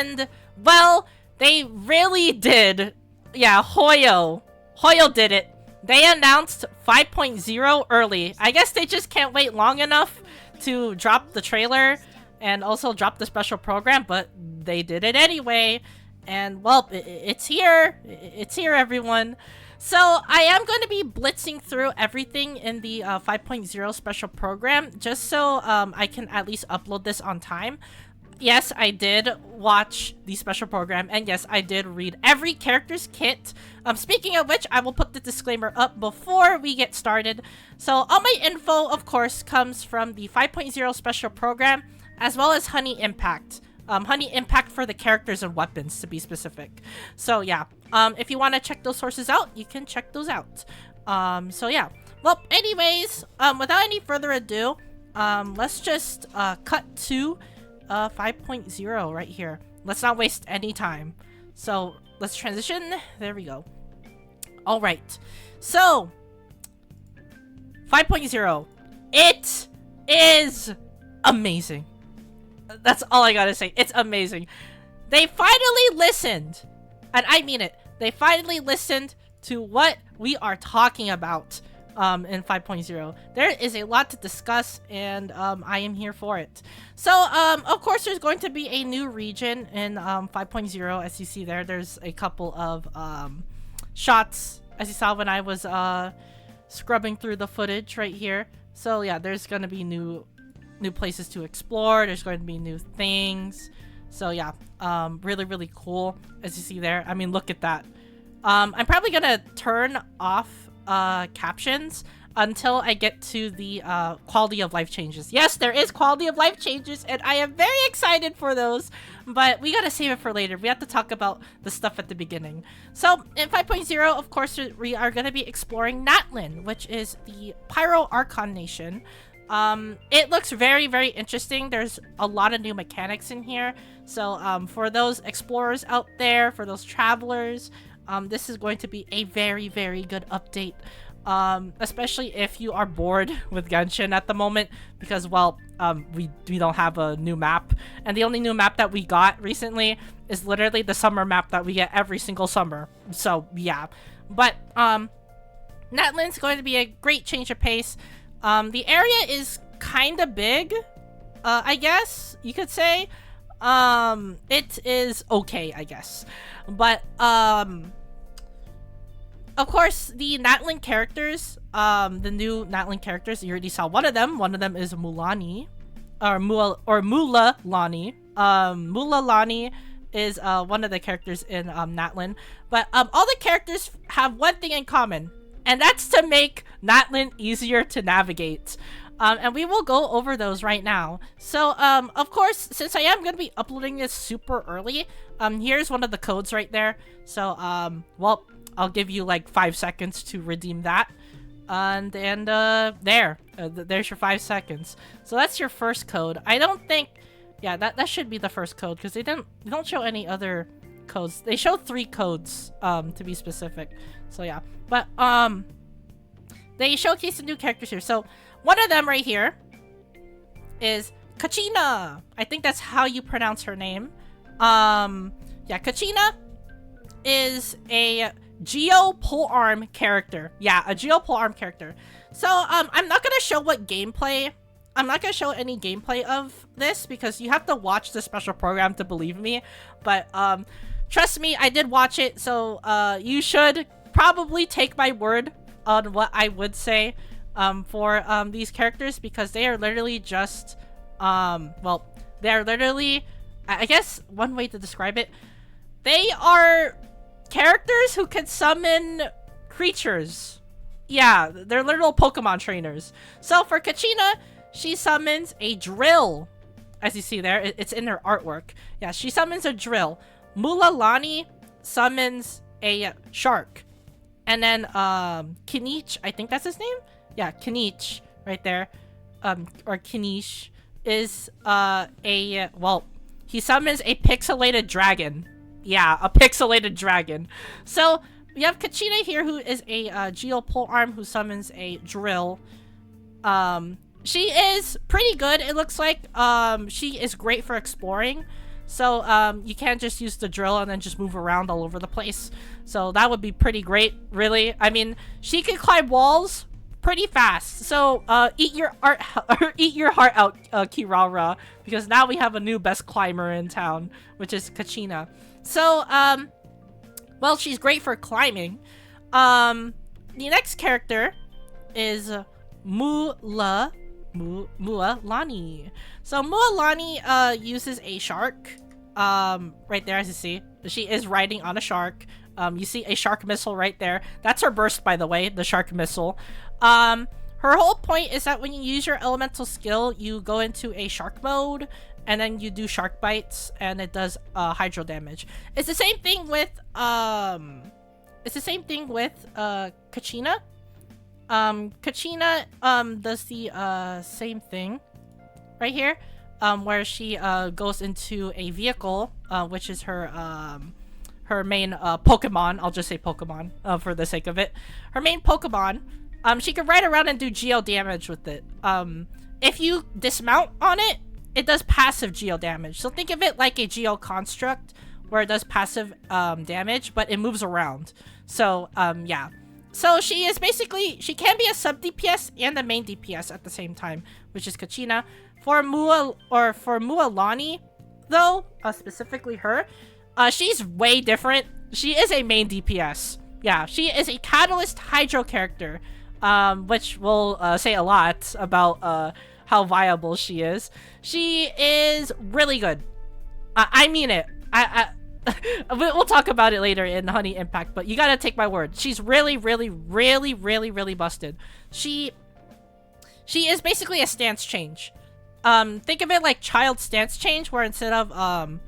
And, well, they really did. Yeah, Hoyo did it. They announced 5.0 early. I guess they just can't wait long enough to drop the trailer and also drop the special program, but they did it anyway. And, well, it's here. It's here, everyone. So, I am going to be blitzing through everything in the 5.0 special program, just so I can at least upload this on time. Yes, I did watch the special program, and yes, I did read every character's kit. Speaking of which, I will put the disclaimer up before we get started. So, all my info, of course, comes from the 5.0 special program, as well as Honey Impact. Honey Impact for the characters and weapons, to be specific. So, yeah. If you want to check those sources out, you can check those out. So, yeah. Well, anyways, without any further ado, let's just cut to 5.0 right here. Let's not waste any time. So, let's transition. There we go. Alright. So, 5.0. It is amazing. That's all I gotta say. It's amazing. They finally listened. And I mean it. They finally listened to what we are talking about in 5.0. There is a lot to discuss, and I am here for it. So, of course, there's going to be a new region in 5.0. As you see there, there's a couple of shots, as you saw when I was scrubbing through the footage right here. So, yeah, there's going to be new places to explore. There's going to be new things. So yeah, really, really cool, as you see there. I mean, look at that. I'm probably gonna turn off captions until I get to the quality of life changes. Yes, there is quality of life changes, and I am very excited for those, but we gotta save it for later. We have to talk about the stuff at the beginning. So in 5.0, of course, we are gonna be exploring Natlan, which is the Pyro Archon nation. It looks very, very interesting. There's a lot of new mechanics in here. So, for those explorers out there, for those travelers, this is going to be a very, very good update. Especially if you are bored with Genshin at the moment, because, well, we don't have a new map. And the only new map that we got recently is literally the summer map that we get every single summer. So, yeah. But, Natlan's going to be a great change of pace. The area is kind of big, I guess you could say. It is okay, I guess. But, of course, the Natlan characters, the new Natlan characters, you already saw one of them. One of them is mualani, or mualani. Mualani is, one of the characters in, Natlan. But, all the characters have one thing in common. And that's to make Natlan easier to navigate. And we will go over those right now. So, of course, since I am going to be uploading this super early, here's one of the codes right there. So, well, I'll give you like 5 seconds to redeem that. And there's your 5 seconds. So that's your first code. I don't think, yeah, that should be the first code, because they don't show any other codes. They show 3 codes, to be specific. So yeah, but they showcase the new characters here. So one of them right here is Kachina. I think that's how you pronounce her name. Yeah, Kachina is a Geo Polearm character. Yeah, a Geo Polearm character. So I'm not gonna show what gameplay. I'm not gonna show any gameplay of this, because you have to watch the special program to believe me. But trust me, I did watch it, so you should probably take my word on what I would say for these characters, because they are literally just well, they're literally, I guess one way to describe it, they are characters who can summon creatures. Yeah, they're literal Pokemon trainers. So for Kachina, she summons a drill. As you see there, it's in her artwork. Yeah, she summons a drill. Mualani summons a shark. And then, Kinich, I think that's his name? Yeah, Kinich, right there. Or Kinich, is, well, he summons a pixelated dragon. Yeah, a pixelated dragon. So, we have Kachina here, who is a, Geo Polearm, who summons a drill. She is pretty good, it looks like. She is great for exploring. So you can't just use the drill and then just move around all over the place. So that would be pretty great, really. I mean, she can climb walls pretty fast. So eat your heart out, Kirara, because now we have a new best climber in town, which is Kachina. So well, she's great for climbing. The next character is mualani. So mualani uses a shark. Right there, as you see, she is riding on a shark. You see a shark missile right there. That's her burst, by the way, the shark missile. Her whole point is that when you use your elemental skill, you go into a shark mode, and then you do shark bites, and it does hydro damage. It's the same thing with Kachina. Kachina does the same thing right here, where she goes into a vehicle, which is her main Pokemon. I'll just say Pokemon for the sake of it. Her main Pokemon. She can ride around and do geo damage with it. If you dismount on it, it does passive geo damage. So think of it like a geo construct where it does passive damage, but it moves around. So yeah. So she is basically, she can be a sub DPS and a main DPS at the same time, which is Kachina. For mualani, though, specifically her, she's way different. She is a main DPS. Yeah, she is a Catalyst Hydro character, which will say a lot about how viable she is. She is really good. I mean it. We'll talk about it later in Honey Impact, but you gotta take my word. She's really busted. She is basically a stance change. Think of it like Child stance change, where instead of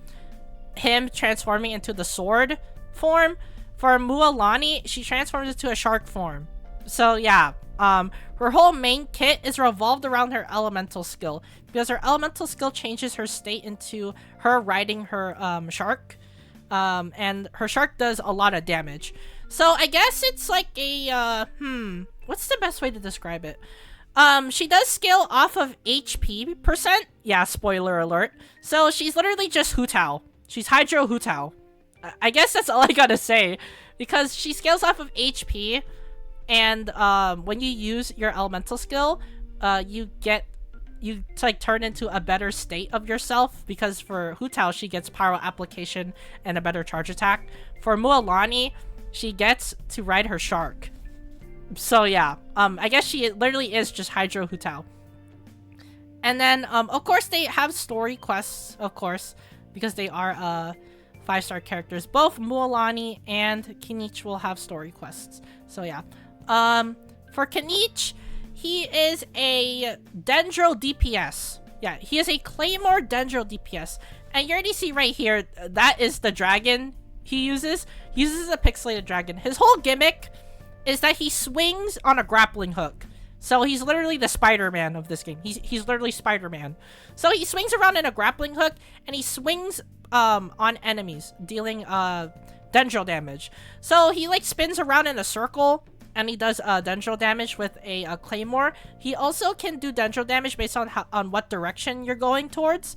him transforming into the sword form, for mualani, she transforms into a shark form. So yeah, her whole main kit is revolved around her elemental skill, because her elemental skill changes her state into her riding her shark. And her shark does a lot of damage. So I guess it's like a, what's the best way to describe it? She does scale off of HP percent. Yeah, spoiler alert. So she's literally just Hu Tao. She's Hydro Hu Tao. I guess that's all I gotta say, because she scales off of HP, and when you use your elemental skill, you like turn into a better state of yourself, because for Hu Tao, she gets Pyro Application and a better charge attack. For mualani, she gets to ride her shark. So yeah, I guess she literally is just Hydro Hu Tao. And then, of course, they have story quests, of course, because they are 5-star characters. Both mualani and Kinich will have story quests. So yeah. For Kinich, he is a Dendro DPS. Yeah, he is a Claymore Dendro DPS. And you already see right here, that is the dragon he uses. He uses a pixelated dragon. His whole gimmick is that he swings on a grappling hook. So he's literally the Spider-Man of this game. He's literally Spider-Man. So he swings around in a grappling hook, and he swings on enemies, dealing Dendro damage. So he like spins around in a circle, and he does Dendro damage with a Claymore. He also can do Dendro damage based on what direction you're going towards,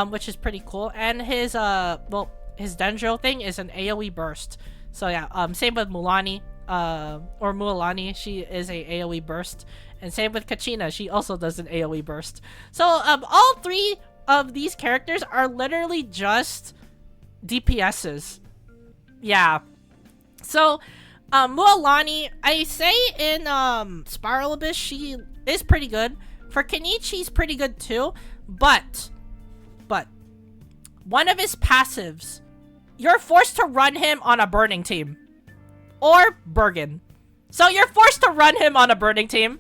which is pretty cool. And his his Dendro thing is an AoE burst. So yeah, same with mualani, or mualani, she is a AoE burst. And same with Kachina, she also does an AoE burst. So all three of these characters are literally just DPSs. Yeah. So mualani, I say in Spiral Abyss, she is pretty good. For Kinich, she's pretty good too. But one of his passives, you're forced to run him on a burning team. Or Bergen. So you're forced to run him on a burning team.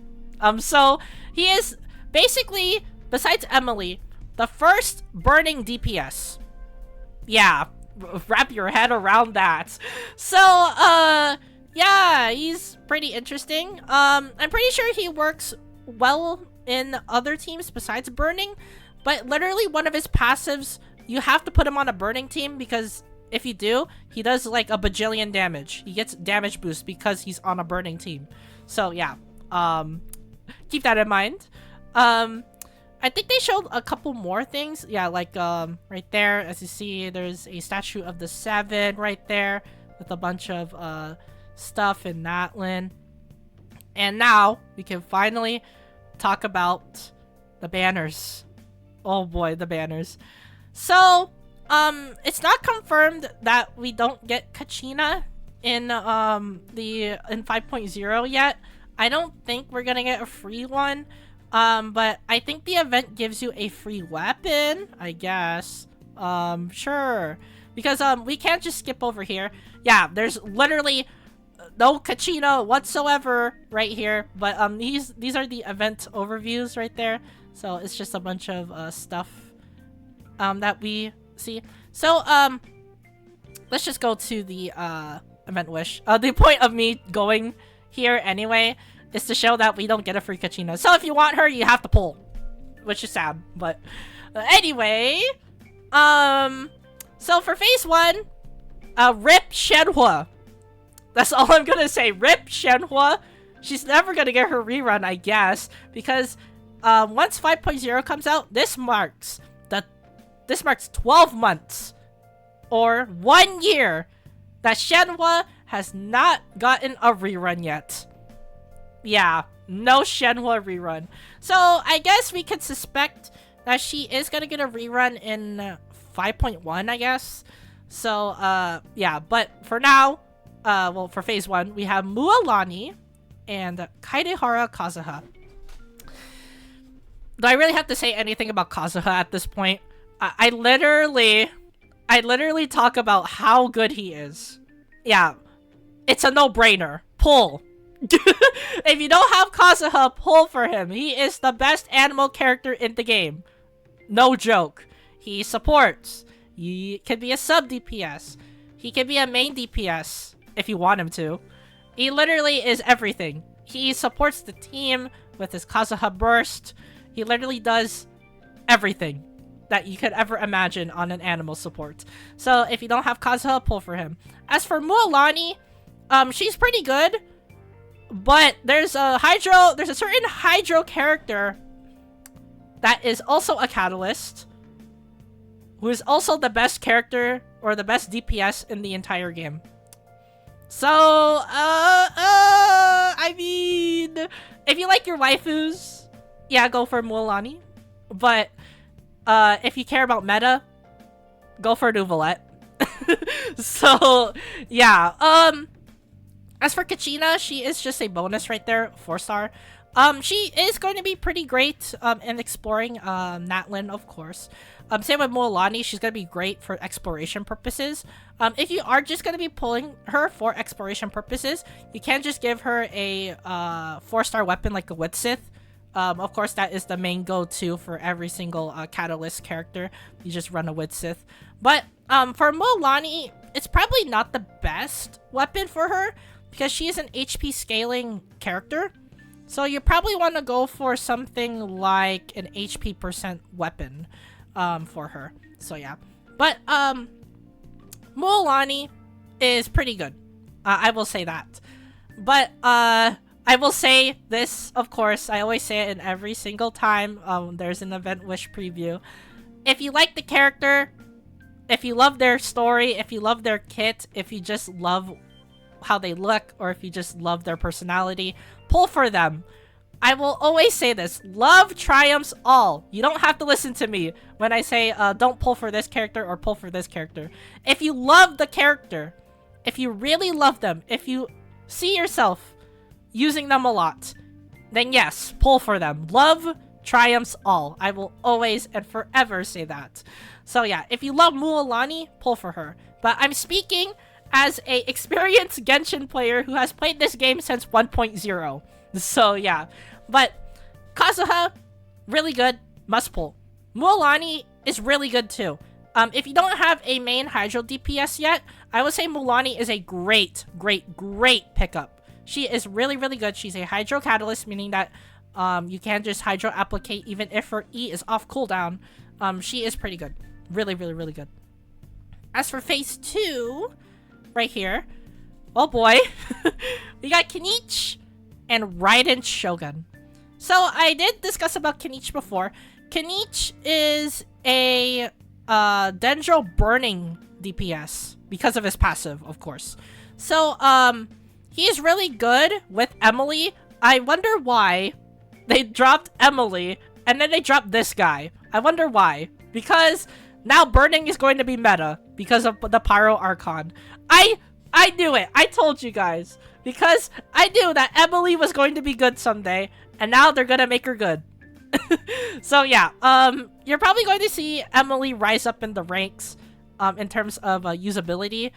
So he is basically, besides Emily, the first burning DPS. Yeah, wrap your head around that. So, yeah, he's pretty interesting. I'm pretty sure he works well in other teams besides burning, but literally one of his passives, you have to put him on a burning team, because if you do, he does like a bajillion damage. He gets damage boost because he's on a burning team. So yeah, keep that in mind. I think they showed a couple more things. Yeah, like right there, as you see, there's a statue of the 7 right there with a bunch of stuff in Natlan. And now we can finally talk about the banners. Oh boy, the banners. So, it's not confirmed that we don't get Kachina in 5.0 yet. I don't think we're gonna get a free one. But I think the event gives you a free weapon, I guess. Sure. Because we can't just skip over here. Yeah, there's literally no kachina whatsoever right here. But these are the event overviews right there. So it's just a bunch of stuff that we see. So let's just go to the event wish. The point of me going here anyway is to show that we don't get a free kachina. So if you want her, you have to pull, which is sad. But anyway, so for phase 1, rip Shenhua. That's all I'm gonna say. Rip Shenhua. She's never gonna get her rerun, I guess, because once 5.0 comes out, this marks 12 months or 1 year that Shenhua has not gotten a rerun yet. Yeah, no Shenhua rerun. So I guess we could suspect that she is gonna get a rerun in 5.1, I guess. So yeah, but for now, well, for phase 1, we have Mualani and Kaidehara Kazuha. Do I really have to say anything about Kazuha at this point? I literally talk about how good he is. Yeah, it's a no-brainer. Pull. If you don't have Kazuha, pull for him. He is the best animal character in the game. No joke. He supports. He can be a sub DPS. He can be a main DPS if you want him to. He literally is everything. He supports the team with his Kazuha burst. He literally does everything that you could ever imagine on an animal support. So if you don't have Kazuha, pull for him. As for Mualani, she's pretty good, but there's a certain Hydro character that is also a Catalyst, who is also the best character or the best DPS in the entire game. So, I mean, if you like your waifus, yeah, go for Mualani. But if you care about meta, go for Nuvolette. So, yeah. As for Kachina, she is just a bonus right there, 4-star. She is going to be pretty great in exploring Natlan, of course. Same with Mualani, she's going to be great for exploration purposes. If you are just going to be pulling her for exploration purposes, you can just give her a 4-star weapon like a Witsith. Of course, that is the main go-to for every single Catalyst character. You just run a Witsith. But for Mualani, it's probably not the best weapon for her because she is an HP scaling character. So you probably want to go for something like an HP percent weapon for her. So yeah. But Mualani is pretty good. I will say that. But I will say this, of course, I always say it in every single time there's an event wish preview. If you like the character, if you love their story, if you love their kit, if you just love how they look, or if you just love their personality, pull for them. I will always say this, love triumphs all. You don't have to listen to me when I say don't pull for this character or pull for this character. If you love the character, if you really love them, if you see yourself using them a lot, then yes, pull for them. Love triumphs all. I will always and forever say that. So yeah, if you love Mualani, pull for her. But I'm speaking as a experienced Genshin player who has played this game since 1.0. So yeah, but Kazuha, really good, must pull. Mualani is really good too. If you don't have a main Hydro DPS yet, I would say Mualani is a great pickup. She is really good. She's a Hydro Catalyst, meaning that you can just Hydro Applicate even if her E is off cooldown. She is pretty good. Really good. As for phase 2, right here, oh boy, we got Kinich and Raiden Shogun. So I did discuss about Kinich before. Kinich is a Dendro burning DPS because of his passive, of course. So, he's really good with Emily. I wonder why they dropped Emily and then they dropped this guy. I wonder why. Because now burning is going to be meta because of the Pyro Archon. I knew it. I told you guys. Because I knew that Emily was going to be good someday, and now they're gonna make her good. So yeah, you're probably going to see Emily rise up in the ranks, in terms of usability,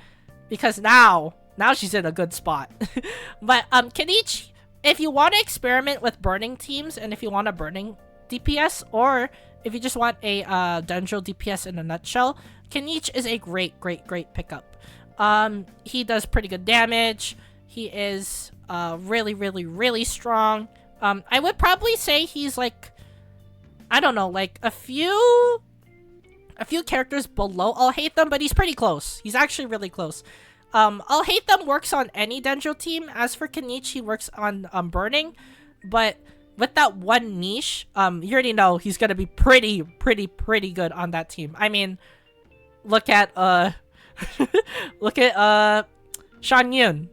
because now she's in a good spot. But Kinich, if you want to experiment with burning teams, and if you want a burning DPS, or if you just want a Dendro DPS in a nutshell, Kinich is a great pickup. He does pretty good damage. He is really strong. I would probably say he's like, I don't know, like a few characters below I'll Hate Them, but he's pretty close. He's actually really close. I'll Hate Them works on any Dendro team. As for Kinich, he works on burning, but with that one niche, you already know he's gonna be pretty good on that team. I mean, look at look at Shan Yun.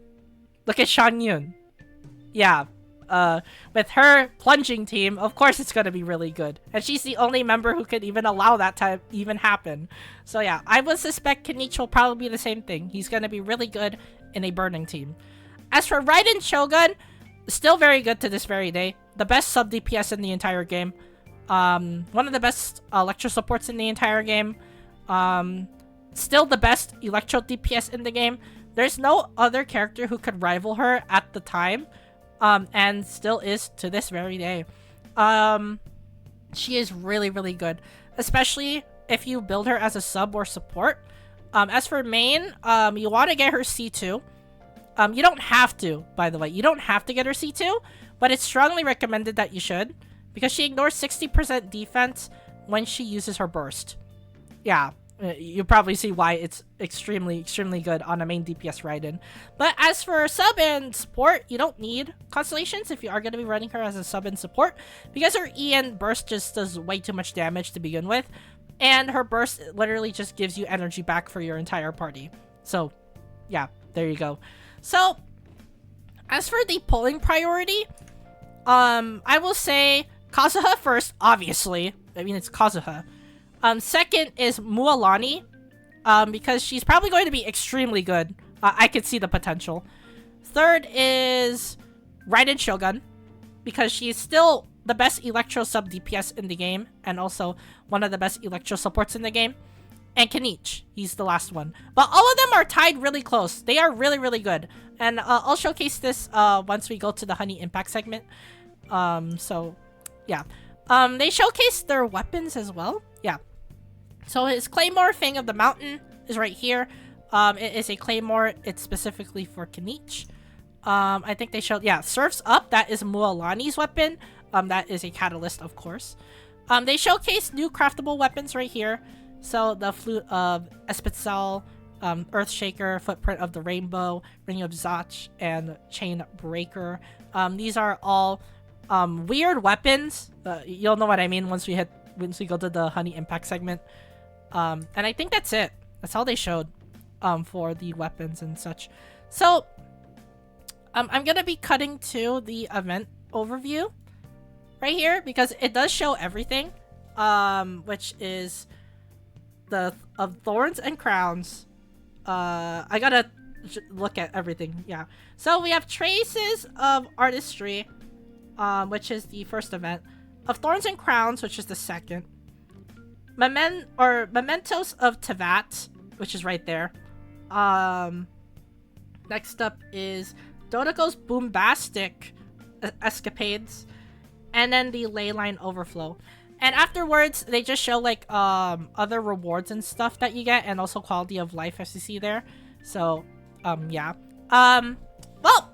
Look at Shan Yun. Yeah. With her plunging team, of course it's gonna be really good. And she's the only member who could even allow that to even happen. So yeah, I would suspect Kinich will probably be the same thing. He's gonna be really good in a burning team. As for Raiden Shogun, still very good to this very day. The best sub DPS in the entire game. One of the best Electro supports in the entire game. Still the best Electro DPS in the game. There's no other character who could rival her at the time. And still is to this very day. She is really good, especially if you build her as a sub or support. As for main, you want to get her C2. You don't have to, by the way. You don't have to get her C2, but it's strongly recommended that you should, because she ignores 60% defense when she uses her burst. Yeah. You probably see why it's extremely good on a main DPS Raiden. But as for sub and support, you don't need constellations if you are going to be running her as a sub and support, because her E and burst just does way too much damage to begin with, and her burst literally just gives you energy back for your entire party. So yeah, there you go. So as for the pulling priority, I will say Kazuha first, obviously. I mean, it's Kazuha. Second is Mualani, because she's probably going to be extremely good. I could see the potential. Third is Raiden Shogun, because she's still the best Electro sub DPS in the game, and also one of the best Electro supports in the game. And Kinich, he's the last one. But all of them are tied really close. They are really good. And I'll showcase this once we go to the Honey Impact segment. So, yeah. They showcase their weapons as well. Yeah. So his Claymore, Fang of the Mountain, is right here. It is a Claymore. It's specifically for Kinich. I think they showed, yeah, Surf's Up. That is Mualani's weapon. That is a Catalyst, of course. They showcase new craftable weapons right here. So the Flute of Espitzel, Earthshaker, Footprint of the Rainbow, Ring of Zach, and Chain Breaker. These are all weird weapons. You'll know what I mean once we go to the Honey Impact segment. And I think that's it. That's all they showed for the weapons and such. So I'm gonna be cutting to the event overview right here, because it does show everything, which is the of Thorns and Crowns. I gotta look at everything. Yeah, so we have Traces of Artistry, which is the first event, of Thorns and Crowns, which is the second, Mementos of Tevat, which is right there. Next up is Dodoko's Boombastic Escapades, and then the Leyline Overflow. And afterwards, they just show like other rewards and stuff that you get, and also quality of life, as you see there. So yeah. Well,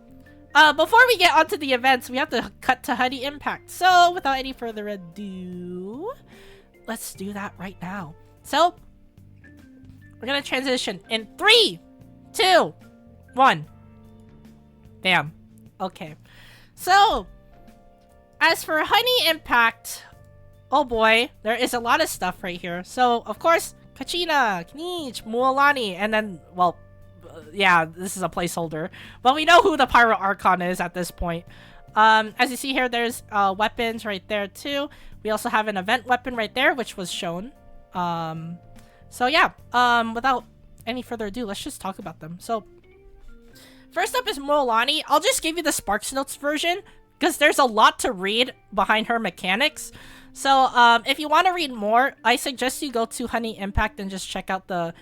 before we get onto the events, we have to cut to Honey Impact. So without any further ado, let's do that right now. So we're gonna transition in 3, 2, 1. Bam. Okay. So as for Honey Impact, Oh boy, there is a lot of stuff right here. So, of course, kachina, kinich, mualani, and then, well, yeah, this is a placeholder. But we know who the Pyro Archon is at this point. As you see here, there's weapons right there too. We also have an event weapon right there, which was shown. So yeah, without any further ado, let's just talk about them. So, first up is mualani. I'll just give you the Sparks Notes version, because there's a lot to read behind her mechanics. So, if you want to read more, I suggest you go to Honey Impact and just check out the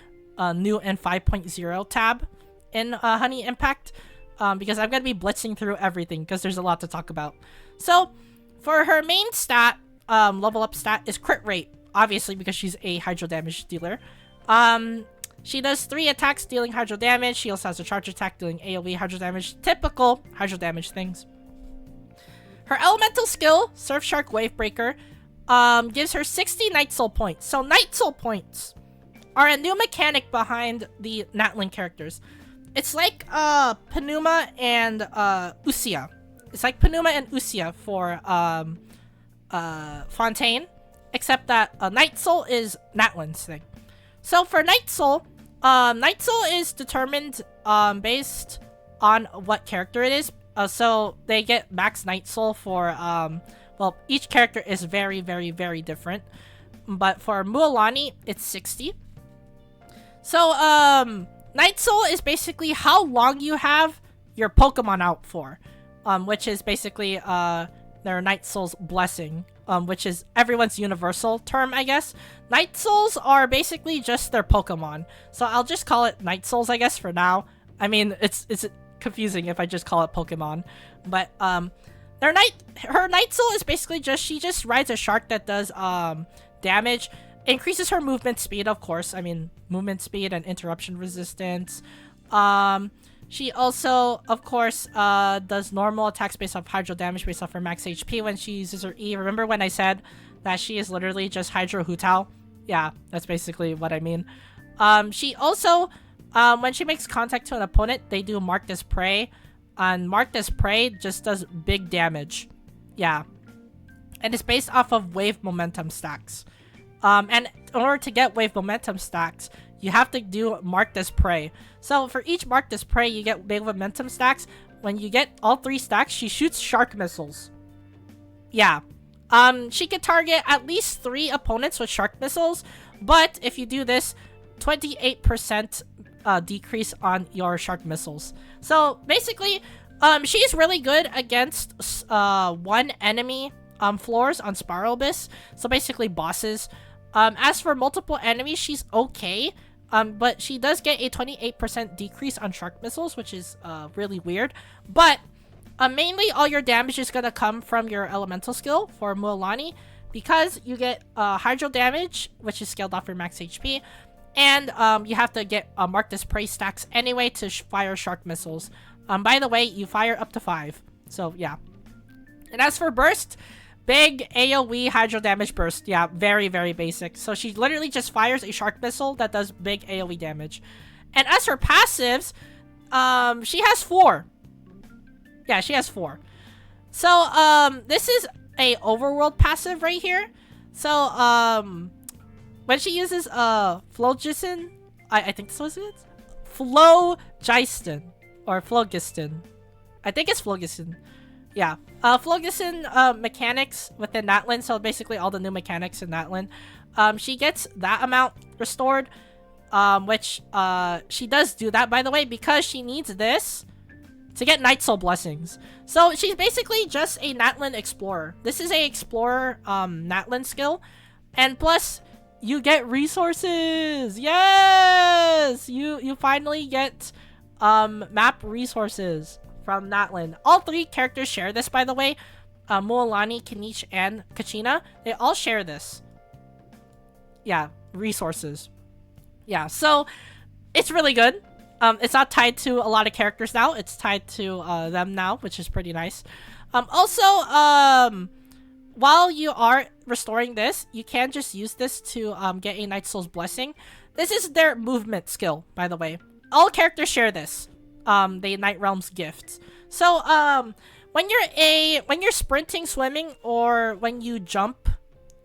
new and 5.0 tab in Honey Impact, because I'm going to be blitzing through everything because there's a lot to talk about. So, for her main stat, level up stat is crit rate, obviously because she's a hydro damage dealer. She does 3 attacks dealing hydro damage. She also has a charge attack dealing AoE hydro damage, typical hydro damage things. Her elemental skill, Surfshark Wavebreaker, gives her 60 Night Soul points. So Night Soul points are a new mechanic behind the Natlan characters. It's like Penuma and Usia. It's like Penuma and Usia for Fontaine, except that Night Soul is Natlan's thing. So for Night Soul is determined based on what character it is. So they get max Night Soul for well, each character is very, very, very different. But for Mualani, it's 60. So, Night Soul is basically how long you have your Pokemon out for. Which is basically, their Night Soul's blessing. Which is everyone's universal term, I guess. Night Souls are basically just their Pokemon. So I'll just call it Night Souls, I guess, for now. I mean, it's confusing if I just call it Pokemon. But, her Night Soul is basically she just rides a shark that does damage, increases her movement speed, of course. I mean, movement speed and interruption resistance. She also, of course, does normal attacks based off hydro damage based off her max HP when she uses her E. Remember when I said that she is literally just Hydro Hutao? Yeah, that's basically what I mean. She also, when she makes contact to an opponent, they do Marked as Prey. And Marked as Prey just does big damage. Yeah. And it's based off of wave momentum stacks. And in order to get wave momentum stacks, you have to do Marked as Prey. So for each Marked as Prey, you get wave momentum stacks. When you get all 3 stacks, she shoots shark missiles. Yeah. She can target at least 3 opponents with shark missiles. But if you do this, 28% decrease on your shark missiles. So basically, she's really good against one enemy floors on Spiral Abyss. So basically bosses. As for multiple enemies, she's okay. But she does get a 28% decrease on shark missiles, which is really weird. But mainly all your damage is gonna come from your elemental skill for Mualani, because you get hydro damage, which is scaled off your max HP. And you have to get Marked as Prey stacks anyway to fire shark missiles. By the way, you fire up to 5. So, yeah. And as for burst, big AoE hydro damage burst. Yeah, very, very basic. So she literally just fires a shark missile that does big AoE damage. And as for passives, she has 4. Yeah, she has 4. So, this is a overworld passive right here. So, when she uses Phlogiston, I think this was it? Phlogiston. Or Phlogiston. I think it's Phlogiston. Yeah. Phlogiston mechanics within Natlan, so basically all the new mechanics in Natlan. She gets that amount restored, which she does do that, by the way, because she needs this to get Night Soul blessings. So she's basically just a Natlan explorer. This is a explorer Natlan skill, and plus you get resources. Yes, you finally get map resources from Natlan. All 3 characters share this, by the way. Mualani, Kinich, and Kachina. They all share this. Yeah, resources. Yeah, so it's really good. It's not tied to a lot of characters now. It's tied to them now, which is pretty nice. Also, while you are restoring this, you can just use this to get a Night Soul's blessing. This is their movement skill, by the way. All characters share this. The Night Realm's gifts. So, when you're sprinting, swimming, or when you jump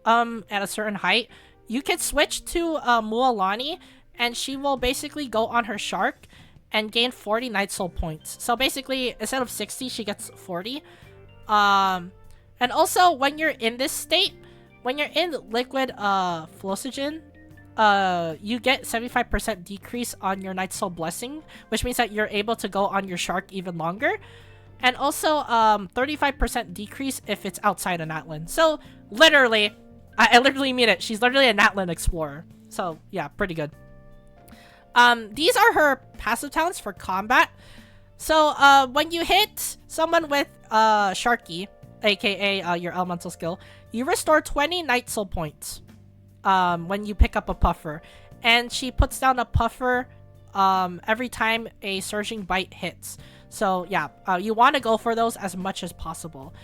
at a certain height, you can switch to Mualani, and she will basically go on her shark and gain 40 Night Soul points. So basically, instead of 60, she gets 40. And also, when you're in this state, when you're in liquid Flossigen, you get 75% decrease on your Night Soul Blessing, which means that you're able to go on your shark even longer. And also, 35% decrease if it's outside a natlan. So, literally, I literally mean it. She's literally a natlan explorer. So, yeah, pretty good. These are her passive talents for combat. So, when you hit someone with Sharky, aka your elemental skill, you restore 20 Night Soul points when you pick up a puffer. And she puts down a puffer every time a surging bite hits. So, yeah, you want to go for those as much as possible.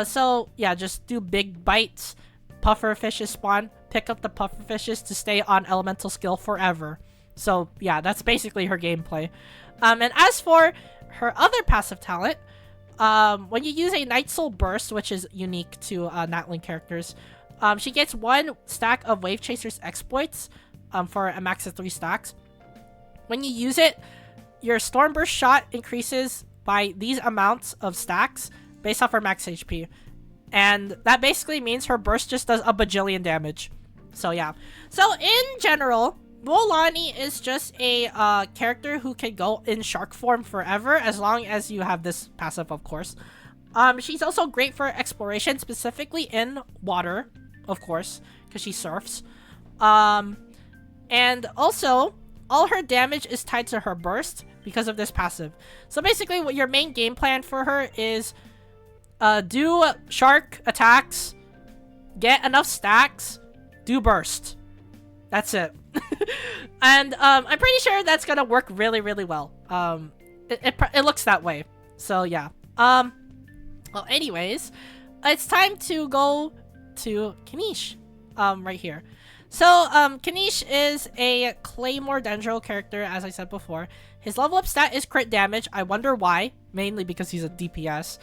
So, yeah, just do big bites. Puffer fishes spawn. Pick up the puffer fishes to stay on elemental skill forever. So, yeah, that's basically her gameplay. And as for her other passive talent, when you use a Night Soul Burst, which is unique to natlan characters, she gets 1 stack of Wave Chaser's exploits for a max of 3 stacks. When you use it, your Storm Burst shot increases by these amounts of stacks based off her max HP. And that basically means her burst just does a bajillion damage. So, yeah. So, in general, mualani is just a character who can go in shark form forever, as long as you have this passive, of course. She's also great for exploration, specifically in water, of course, because she surfs. And also, all her damage is tied to her burst because of this passive. So basically, what your main game plan for her is do shark attacks, get enough stacks, do burst. That's it. And I'm pretty sure that's gonna work really, really well. It looks that way. So yeah. Well, anyways, it's time to go to kinich. Right here. So, kinich is a Claymore Dendro character, as I said before. His level up stat is crit damage. I wonder why. Mainly because he's a DPS.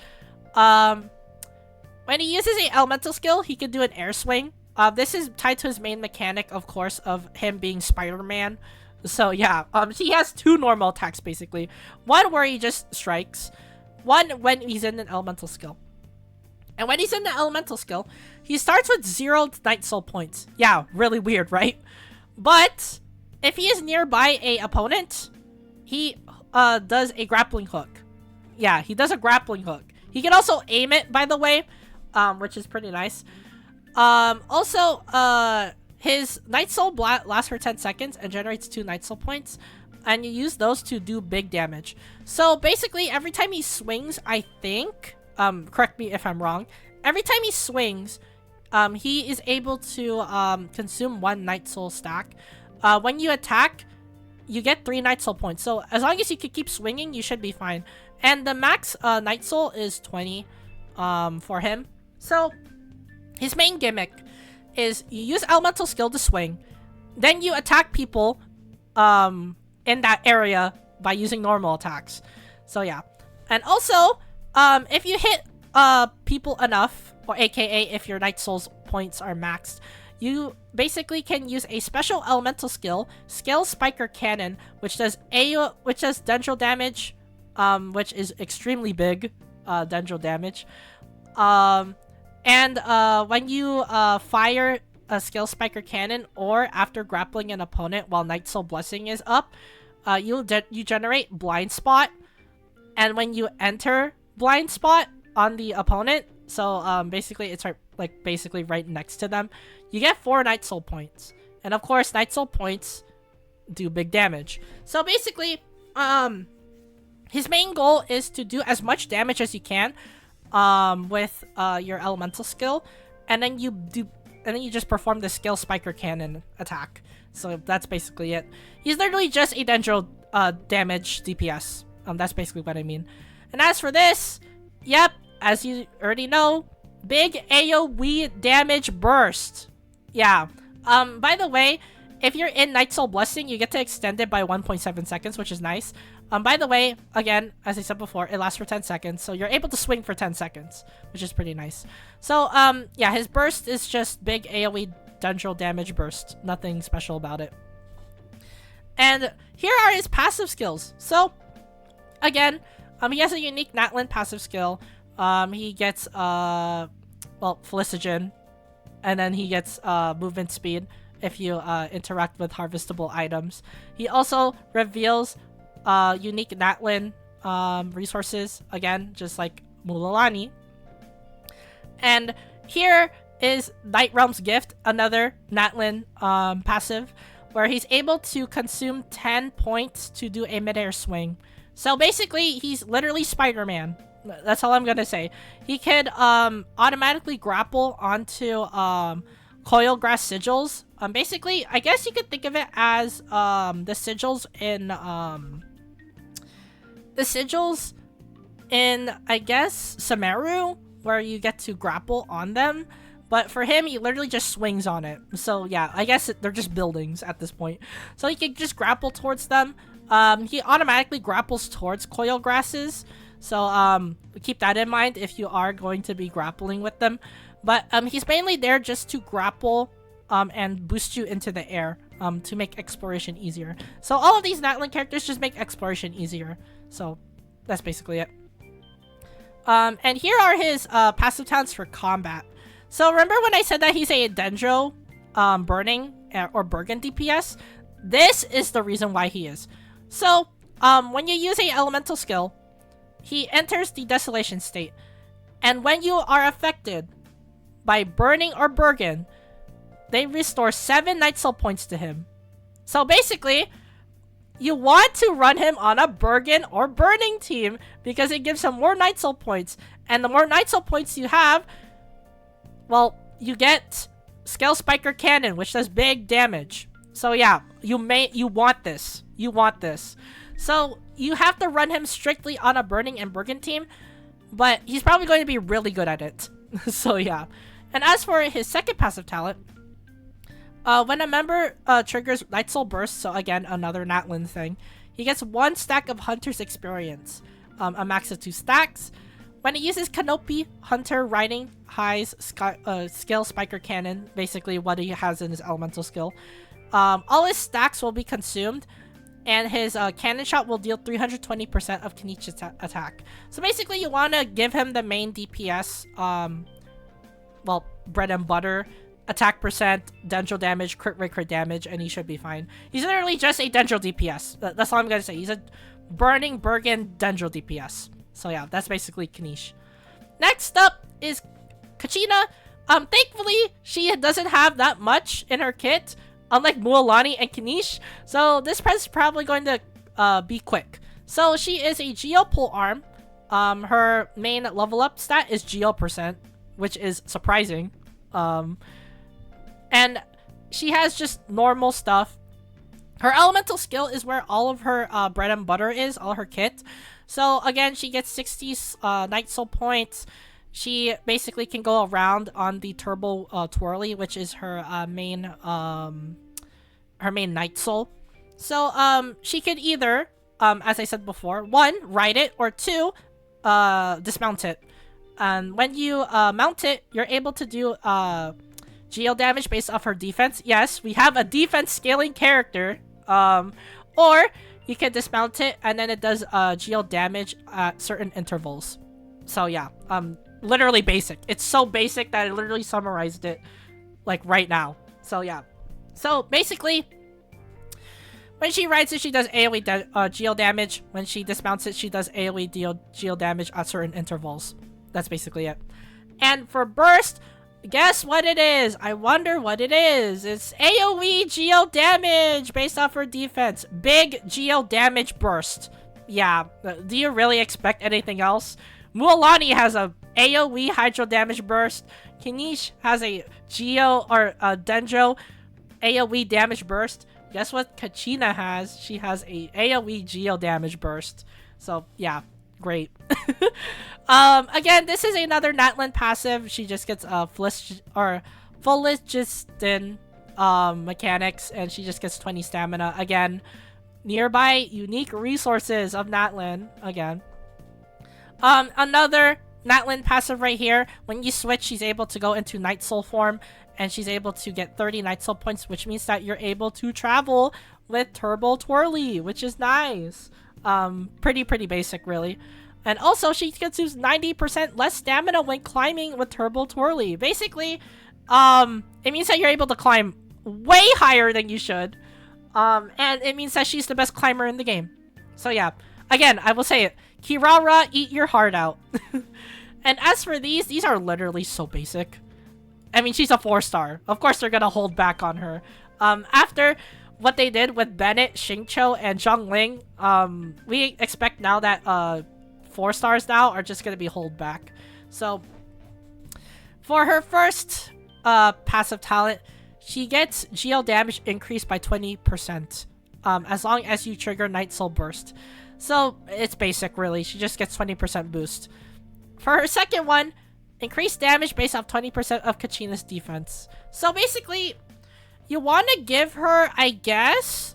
When he uses a elemental skill, he can do an air swing. This is tied to his main mechanic, of course, of him being Spider-Man. So, yeah. He has 2 normal attacks, basically. One where he just strikes. One when he's in an elemental skill. And when he's in the elemental skill, he starts with 0 Night Soul points. Yeah, really weird, right? But if he is nearby a opponent, he does a grappling hook. Yeah, he does a grappling hook. He can also aim it, by the way, which is pretty nice. Also, his Night Soul lasts for 10 seconds and generates 2 Night Soul points. And you use those to do big damage. So basically, every time he swings, I think... correct me if I'm wrong. Every time he swings, he is able to consume 1 Night Soul stack. When you attack, you get 3 Night Soul points. So as long as you can keep swinging, you should be fine. And the max Night Soul is 20 for him. So his main gimmick is you use elemental skill to swing, then you attack people in that area by using normal attacks. So yeah. And also, if you hit people enough, or aka if your Night Souls points are maxed, you basically can use a special elemental skill, Scale Spiker Cannon, which does dendro damage, which is extremely big dendro damage. And when you fire a Scale Spiker Cannon, or after grappling an opponent while Night Soul Blessing is up, you generate Blind Spot, and when you enter Blind Spot on the opponent, so basically it's basically right next to them, you get 4 Night Soul points. And of course, Night Soul points do big damage. So basically, his main goal is to do as much damage as you can with your elemental skill, and then you just perform the Scale Spiker Cannon attack. So that's basically it. He's literally just a dendro damage DPS. That's basically what I mean. And as for this, yep, as you already know, big AoE damage burst. Yeah. By the way, if you're in Night Soul Blessing, you get to extend it by 1.7 seconds, which is nice. By the way, again, as I said before, it lasts for 10 seconds, so you're able to swing for 10 seconds, which is pretty nice. So, yeah, his burst is just big AoE dendro damage burst. Nothing special about it. And here are his passive skills. So, again, he has a unique natlan passive skill. He gets, well, Felicigen, and then he gets movement speed if you interact with harvestable items. He also reveals unique natlan resources, again, just like mualani. And here is Night Realm's Gift, another natlan passive, where he's able to consume 10 points to do a midair swing. So basically, he's literally Spider-Man. That's all I'm gonna say. He could automatically grapple onto coil grass sigils. Basically, I guess you could think of it as the sigils in I guess Samaru, where you get to grapple on them. But for him, he literally just swings on it. So yeah, I guess they're just buildings at this point. So he can just grapple towards them. He automatically grapples towards coil grasses. So keep that in mind if you are going to be grappling with them. But he's mainly there just to grapple and boost you into the air to make exploration easier. So all of these natlan characters just make exploration easier. So that's basically it. And here are his passive talents for combat. So remember when I said that he's a dendro burning or Bergen DPS? This is the reason why he is. So when you use a elemental skill, he enters the desolation state. And when you are affected by burning or Bergen, they restore 7 Night Soul points to him. So basically, you want to run him on a Bergen or burning team because it gives him more Night Soul points. And the more Night Soul points you have, well, you get Scale Spiker Cannon, which does big damage. So yeah, you want this. You want this. So you have to run him strictly on a Burning and Bergen team, but he's probably going to be really good at it. So yeah. And as for his second passive talent, when a member triggers Night Soul Burst, so again, another natlan thing, he gets 1 stack of Hunter's Experience, a max of 2 stacks. When he uses Canopy, Hunter Riding High's Scale Spiker Cannon, basically what he has in his elemental skill, all his stacks will be consumed, and his cannon shot will deal 320% of kinich attack. So basically, you want to give him the main DPS, well, bread and butter, attack percent, dendro damage, crit rate, crit damage, and he should be fine. He's literally just a dendro DPS. That's all I'm gonna say. He's a Burning Bergen dendro DPS. So yeah, that's basically kinich. Next up is Kachina. Thankfully, she doesn't have that much in her kit, unlike mualani and kinich. So this is probably going to be quick. So she is a Geo pole arm. Her main level up stat is Geo percent, which is surprising. And she has just normal stuff. Her elemental skill is where all of her bread and butter is, all her kit. So again, she gets 60 Night Soul points. She basically can go around on the Turbo Twirly, which is her main Night Soul. So she could either, as I said before, 1, ride it, or 2, dismount it. And when you mount it, you're able to do geo damage based off her defense. Yes, we have a defense scaling character. Or you can dismount it and then it does geo damage at certain intervals. So yeah, literally basic. It's so basic that I literally summarized it like right now. So yeah. So basically, when she rides it, she does AoE geo damage. When she dismounts it, she does AoE geo damage at certain intervals. That's basically it. And for burst, guess what it is? I wonder what it is. It's AoE geo damage based off her defense. Big geo damage burst. Yeah, do you really expect anything else? Mualani has a AoE hydro damage burst. Kinich has a geo or dendro AoE damage burst. Guess what Kachina has? She has a AoE geo damage burst. So yeah, great. Again, this is another natlan passive. She just gets Felicigen mechanics, and she just gets 20 stamina. Again, nearby unique resources of Natlan. Again. Another Natlan passive right here. When you switch, she's able to go into Night Soul form, and she's able to get 30 Night Soul points, which means that you're able to travel with Turbo Twirly, which is nice. Pretty basic, really. And also, she consumes 90% less stamina when climbing with Turbo Twirly. Basically, it means that you're able to climb way higher than you should. And it means that she's the best climber in the game. So yeah, again, I will say it. Kirara, eat your heart out. And as for these are literally so basic. I mean, she's a 4-star. Of course, they're gonna hold back on her. After what they did with Bennett, Xingqiu, and Zhongling, we expect now that 4-stars now are just gonna be hold back. So for her first passive talent, she gets geo damage increased by 20%, as long as you trigger Night Soul Burst. So it's basic, really. She just gets 20% boost. For her second one, increased damage based off 20% of Kachina's defense. So basically, you want to give her, I guess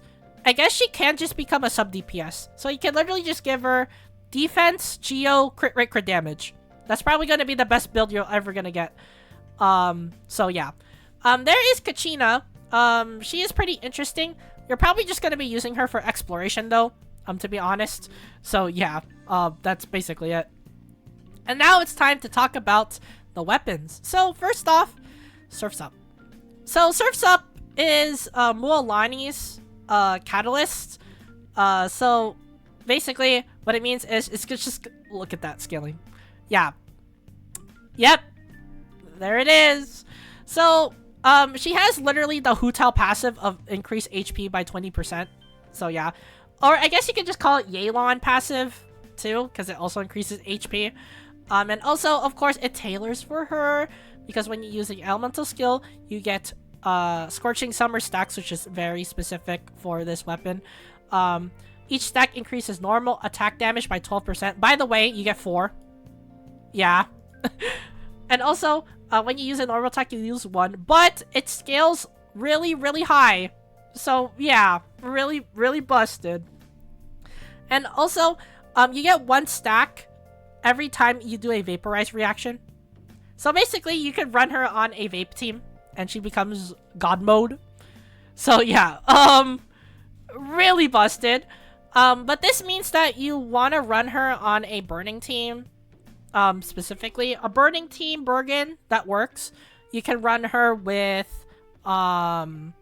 she can just become a sub DPS. So you can literally just give her defense, geo, crit rate, crit damage. That's probably going to be the best build you're ever going to get. So yeah. There is Kachina. She is pretty interesting. You're probably just going to be using her for exploration, though, to be honest. So yeah, that's basically it. And now it's time to talk about the weapons. So first off, Surf's Up. So Surf's Up is mualani's catalyst. So basically what it means is it's just look at that scaling. Yeah. Yep. There it is. So she has literally the Hu Tao passive of increased HP by 20%. So yeah. Or I guess you could just call it Yelan passive too, because it also increases HP. And also, of course, it tailors for her, because when you use the elemental skill, you get Scorching Summer stacks, which is very specific for this weapon. Each stack increases normal attack damage by 12%. By the way, you get 4. Yeah. And also, when you use a normal attack, you use 1, but it scales really high. So yeah, really busted. And also, you get 1 stack every time you do a vaporize reaction. So basically, you can run her on a vape team, and she becomes god mode. So yeah, really busted. But this means that you want to run her on a burning team. Specifically, a burning team Bergen that works. You can run her with vape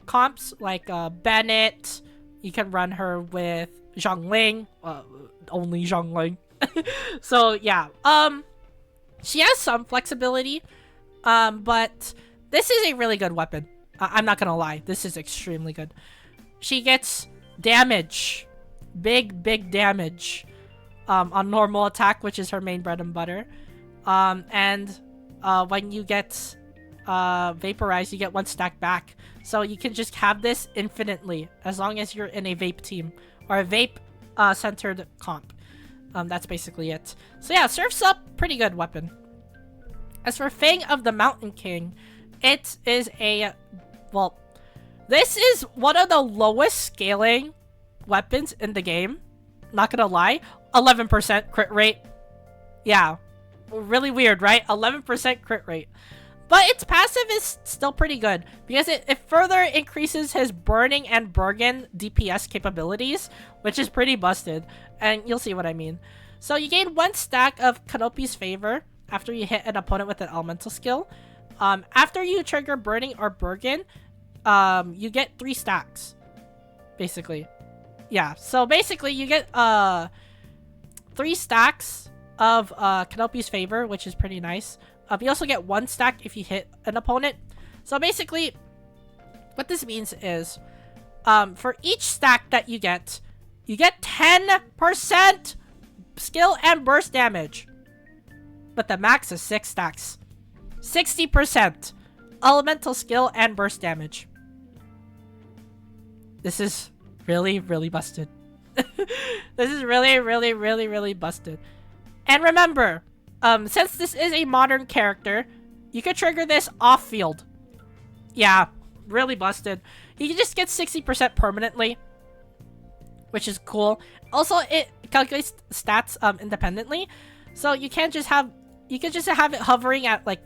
comps like Bennett. You can run her with Zhongling, only Zhongling. So yeah, she has some flexibility, but this is a really good weapon. I'm not gonna lie, this is extremely good. She gets damage, big damage, on normal attack, which is her main bread and butter. And when you get vaporized, you get 1 stack back. So you can just have this infinitely as long as you're in a vape team or a vape centered comp. That's basically it. So yeah, Surf's Up, pretty good weapon. As for Fang of the Mountain King, it is a, well, this is one of the lowest scaling weapons in the game. Not gonna lie, 11% crit rate. Yeah, really weird, right? 11% crit rate. But its passive is still pretty good, because it further increases his Burning and Bergen DPS capabilities, which is pretty busted, and you'll see what I mean. So you gain 1 stack of Canopi's Favor after you hit an opponent with an elemental skill. After you trigger Burning or Bergen, you get 3 stacks, basically. Yeah, so basically you get 3 stacks of Canopi's Favor, which is pretty nice. You also get 1 stack if you hit an opponent. So basically, what this means is, for each stack that you get 10% skill and burst damage. But the max is 6 stacks. 60% elemental skill and burst damage. This is really busted. This is really busted. And remember, since this is a modern character, You can trigger this off field. Yeah, really busted. You can just get 60% permanently, which is cool. Also, it calculates stats independently, so you can just have it hovering at like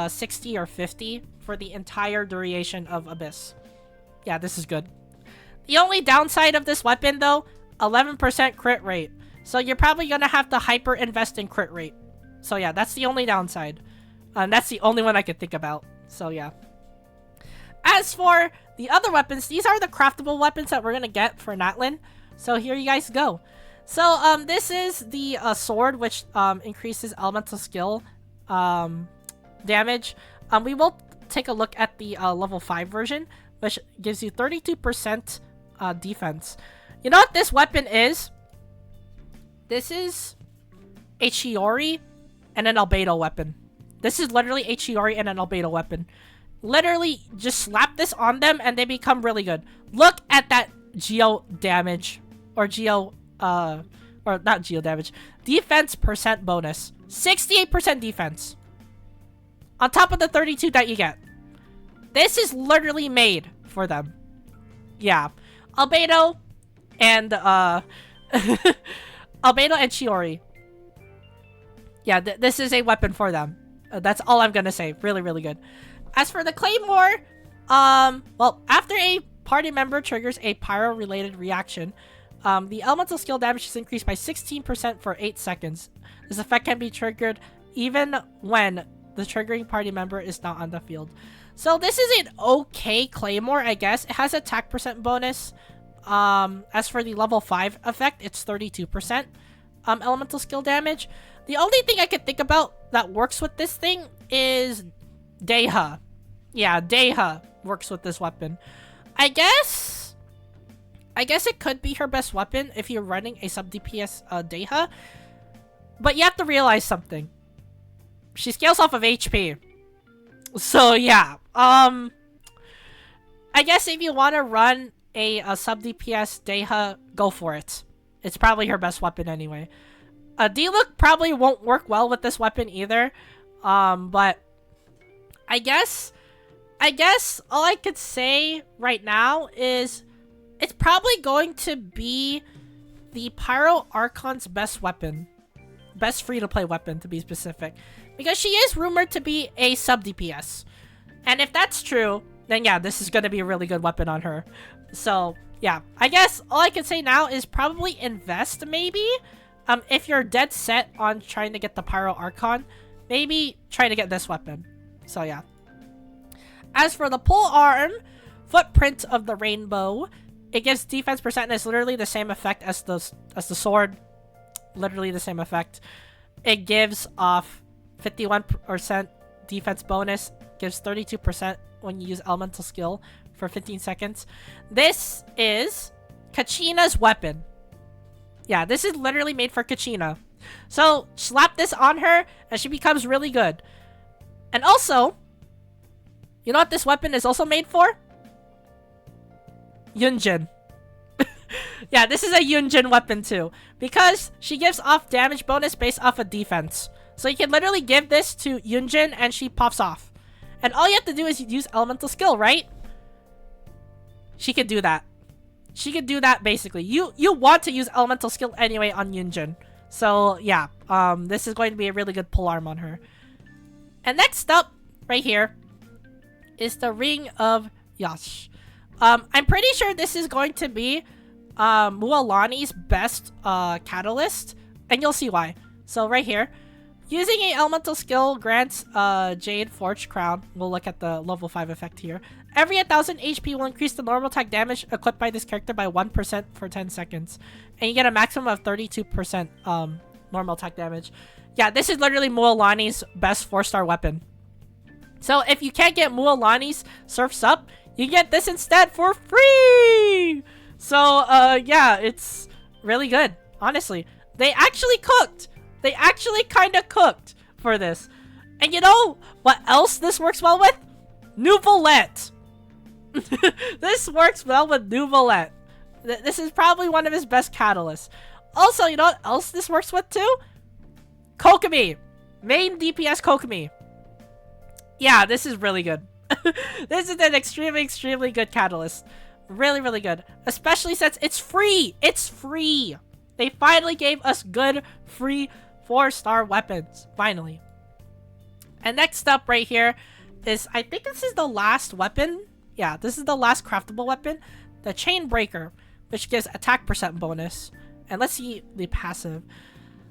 60 or 50 for the entire duration of Abyss. Yeah, this is good. The only downside of this weapon though, 11% crit rate. So you're probably gonna have to hyper invest in crit rate. So yeah, that's the only downside. That's the only one I could think about. So yeah. As for the other weapons, these are the craftable weapons that we're gonna get for Natlan. So here you guys go. So this is the sword, which increases elemental skill damage. We will take a look at the level 5 version, which gives you 32% defense. You know what this weapon is? This is a Chiori and an albedo weapon. This is literally a Chiori and an albedo weapon. Literally, just slap this on them and they become really good. Look at that geo damage. Or not geo damage. Defense percent bonus. 68% defense. On top of the 32 that you get. This is literally made for them. Yeah. Albedo and, Albedo and Chiori. Yeah, this is a weapon for them. That's all I'm gonna say. Really, really good. As for the Claymore, well, after a party member triggers a pyro-related reaction, the elemental skill damage is increased by 16% for 8 seconds. This effect can be triggered even when the triggering party member is not on the field. So this is an okay Claymore, I guess. It has attack percent bonus. As for the level 5 effect, it's 32% elemental skill damage. The only thing I could think about that works with this thing is Deha. Yeah, Deha works with this weapon. I guess it could be her best weapon if you're running a sub DPS Deha. But you have to realize something. She scales off of HP. So yeah. I guess if you want to run a sub DPS Deha, go for it. It's probably her best weapon anyway. D-Look probably won't work well with this weapon either. But I guess all I could say right now is it's probably going to be the Pyro Archon's best weapon. Best free-to-play weapon, to be specific. Because she is rumored to be a sub-DPS. And if that's true, then yeah, this is going to be a really good weapon on her. So, yeah. I guess all I can say now is probably invest, maybe? If you're dead set on trying to get the Pyro Archon, maybe try to get this weapon. So, yeah. As for the pole arm, Footprint of the Rainbow, it gives defense percent, and it's literally the same effect as the sword. Literally the same effect. It gives off 51% defense bonus, gives 32% when you use elemental skill for 15 seconds. This is Kachina's weapon. Yeah, this is literally made for Kachina. So, slap this on her, and she becomes really good. And also, you know what this weapon is also made for? Yunjin. Yeah, this is a Yunjin weapon too. Because she gives off damage bonus based off of defense. So you can literally give this to Yunjin and she pops off. And all you have to do is use elemental skill, right? She could do that. She could do that basically. You want to use elemental skill anyway on Yunjin. So yeah, this is going to be a really good pull arm on her. And next up, right here, is the Ring of Yash. I'm pretty sure this is going to be Mualani's best catalyst, and you'll see why. So right here, using a elemental skill grants Jade Forge Crown. We'll look at the level 5 effect here. Every 1000 HP will increase the normal attack damage equipped by this character by 1% for 10 seconds. And you get a maximum of 32% normal attack damage. Yeah, this is literally Mualani's best 4-star weapon. So if you can't get Mualani's Surf's Up, you get this instead for free! So, yeah, it's really good, honestly. They actually cooked. They actually kind of cooked for this. And you know what else this works well with? Nouvelette. This works well with Nouvelette. This is probably one of his best catalysts. Also, you know what else this works with too? Kokomi. Main DPS Kokomi. Yeah, this is really good. This is an extremely good catalyst. Really good. Especially since it's free. It's free. They finally gave us good, free 4-star weapons. Finally. And next up right here is, I think this is the last weapon. Yeah, this is the last craftable weapon. The Chain Breaker, which gives attack percent bonus. And let's see the passive.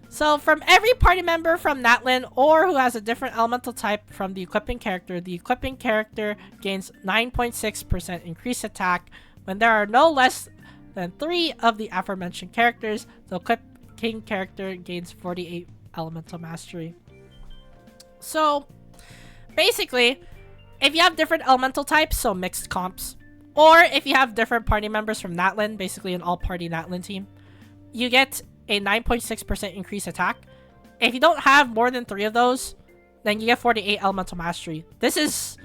So from every party member from Natlan or who has a different elemental type from the equipping character gains 9.6% increased attack when there are no less than 3 of the aforementioned characters. The equipping character gains 48 elemental mastery. So basically, if you have different elemental types, so mixed comps, or if you have different party members from Natlan, basically an all-party Natlan team, you get a 9.6% increased attack. If you don't have more than 3 of those, then you get 48 elemental mastery. This is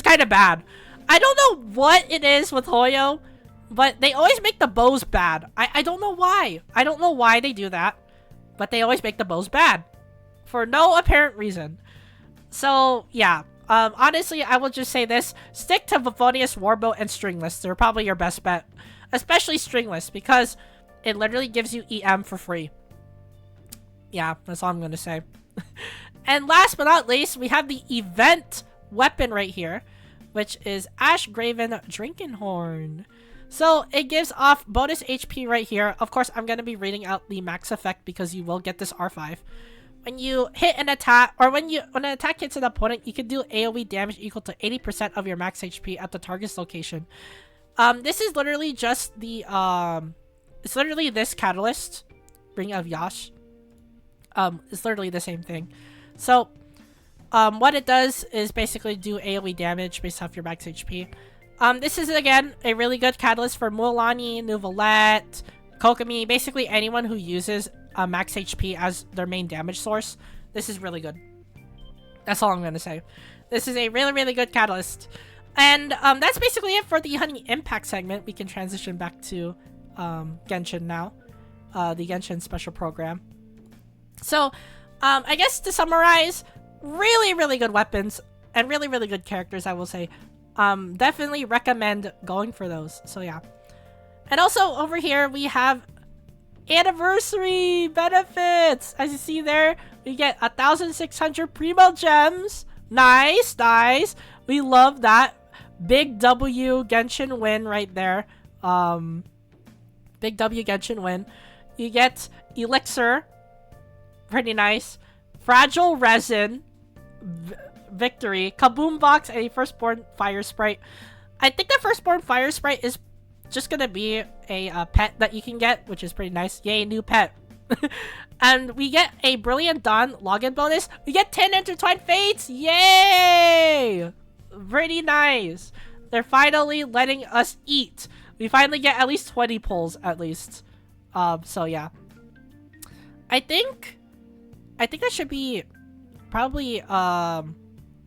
kind of bad. I don't know what it is with Hoyo, but they always make the bows bad. I don't know why. I don't know why they do that, but they always make the bows bad for no apparent reason. So yeah, honestly, I will just say this: stick to Vivonius, Warbow, and Stringless. They're probably your best bet, especially Stringless, because it literally gives you EM for free. Yeah, that's all I'm going to say. And last but not least, we have the event weapon right here, which is Ash Graven Drinkenhorn. So it gives off bonus HP right here. Of course, I'm going to be reading out the max effect because you will get this R5. When you hit an attack, or when an attack hits an opponent, you can do AoE damage equal to 80% of your max HP at the target's location. This is literally just the, it's literally this catalyst, Ring of Yash. It's literally the same thing. So, what it does is basically do AoE damage based off your max HP. This is, again, a really good catalyst for Mualani, Nuvolette, Kokomi, basically anyone who uses max HP as their main damage source. This is really good. That's all I'm going to say. This is a really good catalyst. And that's basically it for the Genshin Impact segment. We can transition back to Genshin now. The Genshin special program. So, I guess to summarize, really good weapons and really good characters, I will say. Definitely recommend going for those. So yeah. And also over here we have anniversary benefits. As you see there, we get 1,600 Primo Gems. Nice. We love that. Big W Genshin win right there. Big W Genshin win. You get Elixir. Pretty nice. Fragile Resin. Victory. Kaboom Box and a Firstborn Fire Sprite. I think the Firstborn Fire Sprite is just gonna be a pet that you can get, which is pretty nice. Yay, new pet. And we get a Brilliant Dawn login bonus. We get 10 Intertwined Fates. Yay! Pretty nice. They're finally letting us eat. We finally get at least 20 pulls, at least. So yeah. I think that should be probably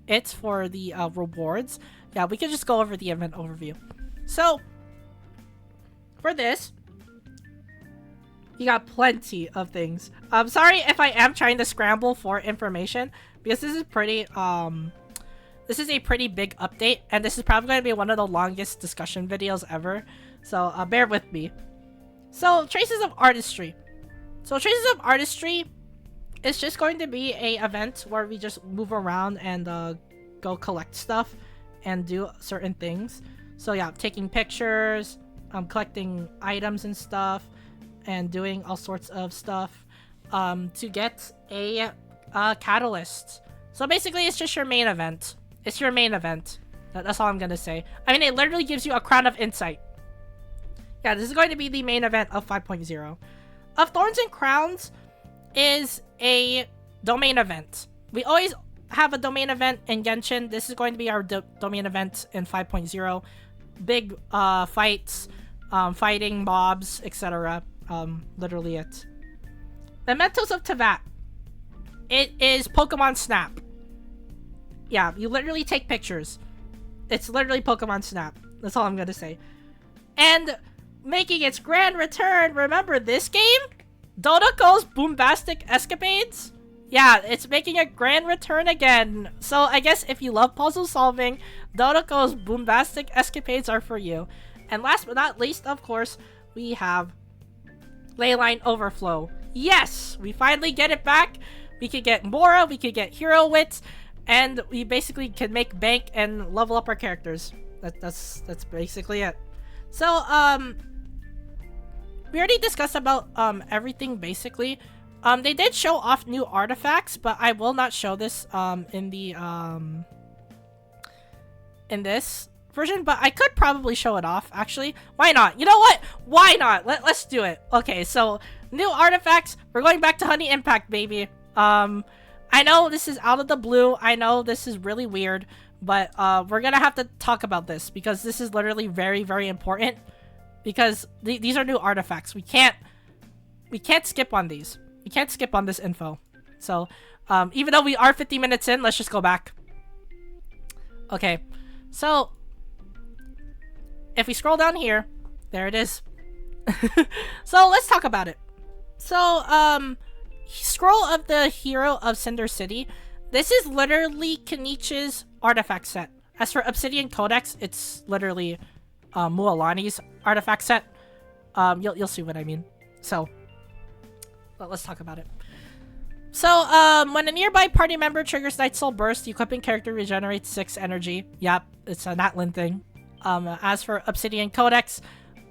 it for the rewards. Yeah, we can just go over the event overview. So for this, you got plenty of things. I'm sorry if I am trying to scramble for information, because this is a pretty big update, and this is probably going to be one of the longest discussion videos ever. So bear with me. So Traces of Artistry. So Traces of Artistry is just going to be a event where we just move around and go collect stuff and do certain things. So yeah, taking pictures, collecting items and stuff, and doing all sorts of stuff to get a catalyst. So basically, it's just your main event. It's your main event. That's all I'm gonna say. I mean, it literally gives you a Crown of Insight. Yeah, this is going to be the main event of 5.0. Of Thorns and Crowns is a domain event. We always have a domain event in Genshin. This is going to be our domain event in 5.0. Big fights, fighting mobs, etc. Literally it. Mementos of Teyvat. It is Pokemon Snap. Yeah, you literally take pictures. It's literally Pokemon Snap. That's all I'm gonna say. And making its grand return, remember this game? Dodoko's Boombastic Escapades? Yeah, it's making a grand return again. So I guess if you love puzzle solving, Dodoko's bombastic escapades are for you. And last but not least, of course, we have Leyline Overflow. Yes, we finally get it back. We could get Mora, we could get Hero Wits, and we basically can make bank and level up our characters. That's basically it. So we already discussed about everything basically. They did show off new artifacts, but I will not show this in the in this version, but I could probably show it off actually. Why not? You know what? Why not? Let's do it. Okay, so new artifacts. We're going back to Honey Impact, baby. I know this is out of the blue. I know this is really weird, but we're gonna have to talk about this because this is literally very, very important because these are new artifacts. We can't skip on these. We can't skip on this info. So, even though we are 50 minutes in, let's just go back. Okay, so if we scroll down here, there it is. So let's talk about it. So, Scroll of the Hero of Cinder City. This is literally Kenich's artifact set. As for Obsidian Codex, it's literally Mualani's artifact set. You'll see what I mean. So, let's talk about it. So, when a nearby party member triggers Night Soul Burst, the equipping character regenerates 6 energy. Yep, it's a Natlan thing. As for Obsidian Codex,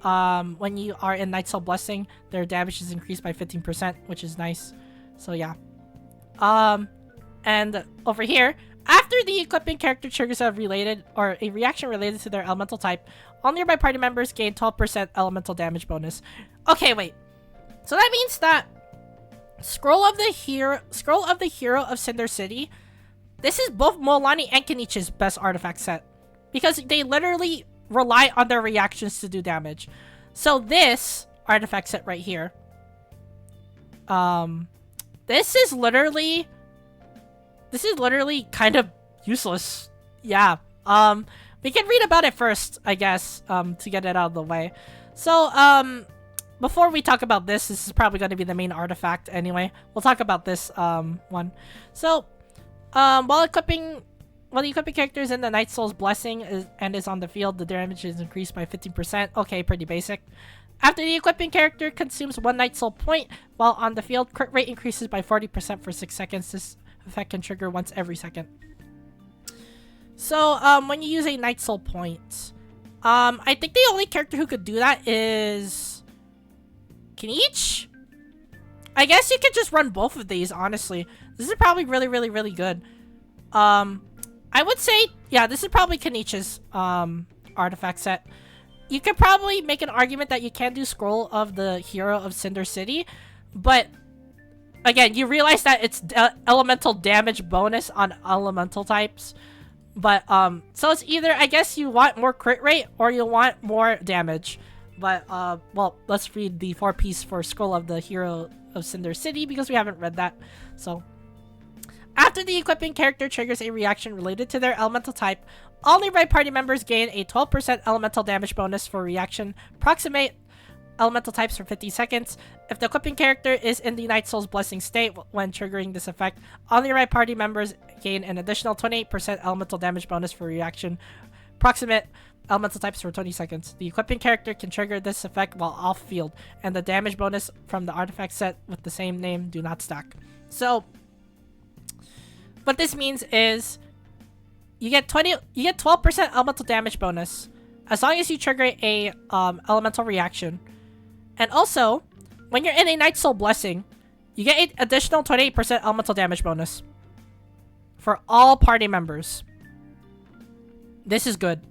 when you are in Night Soul Blessing, their damage is increased by 15%, which is nice. So yeah. And over here, after the equipping character triggers a reaction related to their elemental type, all nearby party members gain 12% elemental damage bonus. Okay, wait. So that means that Scroll of the Hero of Cinder City, this is both mualani and Kenich's best artifact set. Because they literally rely on their reactions to do damage. So this artifact set right here, this is literally kind of useless. Yeah. We can read about it first, I guess, to get it out of the way. So, before we talk about this is probably going to be the main artifact anyway. We'll talk about this one. So, while the equipping character is in the Night Soul's Blessing is on the field, the damage is increased by 15%. Okay, pretty basic. After the equipping character consumes 1 Night Soul point while on the field, crit rate increases by 40% for 6 seconds. This effect can trigger once every second. So, when you use a Night Soul point, I think the only character who could do that is Kinich? I guess you could just run both of these, honestly. This is probably really, really, really good. I would say, yeah, this is probably Kenich's artifact set. You could probably make an argument that you can do Scroll of the Hero of Cinder City, but again, you realize that it's elemental damage bonus on elemental types. But so it's either, I guess, you want more crit rate or you want more damage. But well, let's read the 4-piece for Scroll of the Hero of Cinder City because we haven't read that. So, after the equipping character triggers a reaction related to their elemental type, all nearby party members gain a 12% elemental damage bonus for reaction. Approximate elemental types for 50 seconds. If the equipping character is in the Night Soul's Blessing state when triggering this effect, all nearby party members gain an additional 28% elemental damage bonus for reaction. Approximate elemental types for 20 seconds. The equipping character can trigger this effect while off field, and the damage bonus from the artifact set with the same name do not stack. So, what this means is you get 12% elemental damage bonus as long as you trigger a elemental reaction. And also, when you're in a Night Soul Blessing, you get an additional 28% elemental damage bonus for all party members. This is good.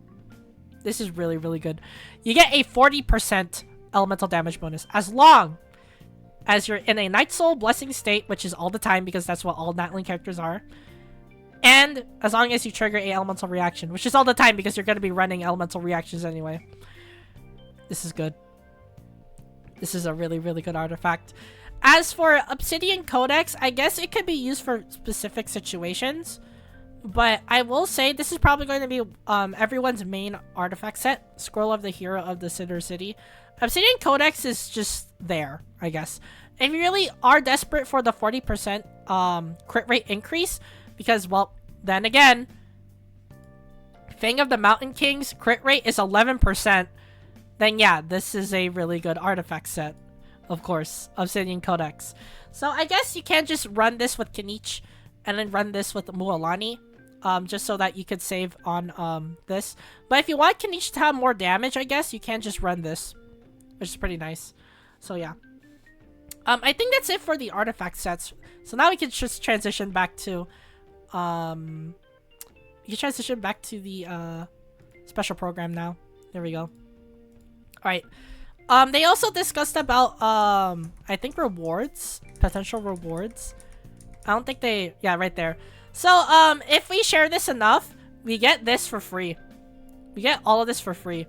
This is really, really good. You get a 40% elemental damage bonus as long as you're in a Night Soul Blessing state, which is all the time because that's what all Natlan characters are. And as long as you trigger a elemental reaction, which is all the time because you're going to be running elemental reactions anyway. This is good. This is a really, really good artifact. As for Obsidian Codex, I guess it could be used for specific situations. But I will say this is probably going to be everyone's main artifact set. Scroll of the Hero of the Cinder City. Obsidian Codex is just there, I guess. if you really are desperate for the 40% crit rate increase, because, well, then again, Fang of the Mountain King's crit rate is 11%, then yeah, this is a really good artifact set, of course, Obsidian Codex. So I guess you can just run this with Kinich and then run this with Mualani, just so that you could save on this. But if you want Kinich to have more damage, I guess you can just run this, which is pretty nice. So yeah. I think that's it for the artifact sets. So now we can just transition back to, the special program now. There we go. Alright. They also discussed about, I think rewards. Potential rewards. I don't think they, yeah, right there. So, if we share this enough, we get this for free. We get all of this for free.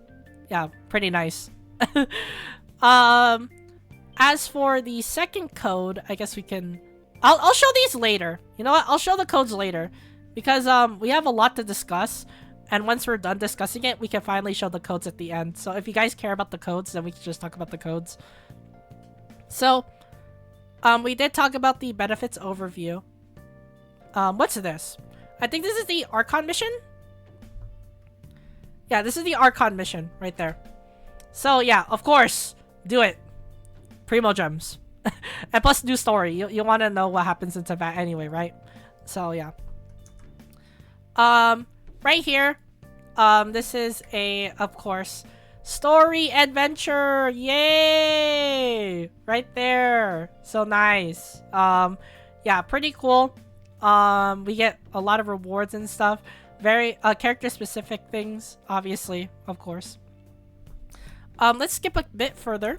Yeah, pretty nice. As for the second code, I guess we can... I'll show these later. You know what? I'll show the codes later. Because, we have a lot to discuss. And once we're done discussing it, we can finally show the codes at the end. So if you guys care about the codes, then we can just talk about the codes. So, we did talk about the benefits overview. What's this? I think this is the Archon mission? Yeah, this is the Archon mission right there. So, yeah, of course. Do it. Primo gems. And plus new story. You want to know what happens in Tibet anyway, right? So, yeah. Right here. This is a, of course, story adventure. Yay! Right there. So nice. Yeah, pretty cool. We get a lot of rewards and stuff. Very, character specific things, obviously, of course. Let's skip a bit further.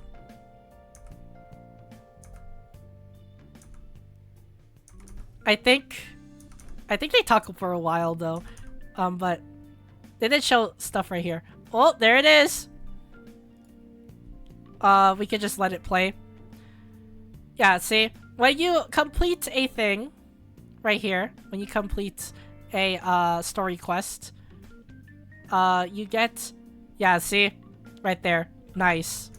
I think they talk for a while though. But they did show stuff right here. Oh, there it is. We could just let it play. Yeah, see? When you complete a thing, right here, when you complete a story quest, you get, yeah, see? Right there. Nice.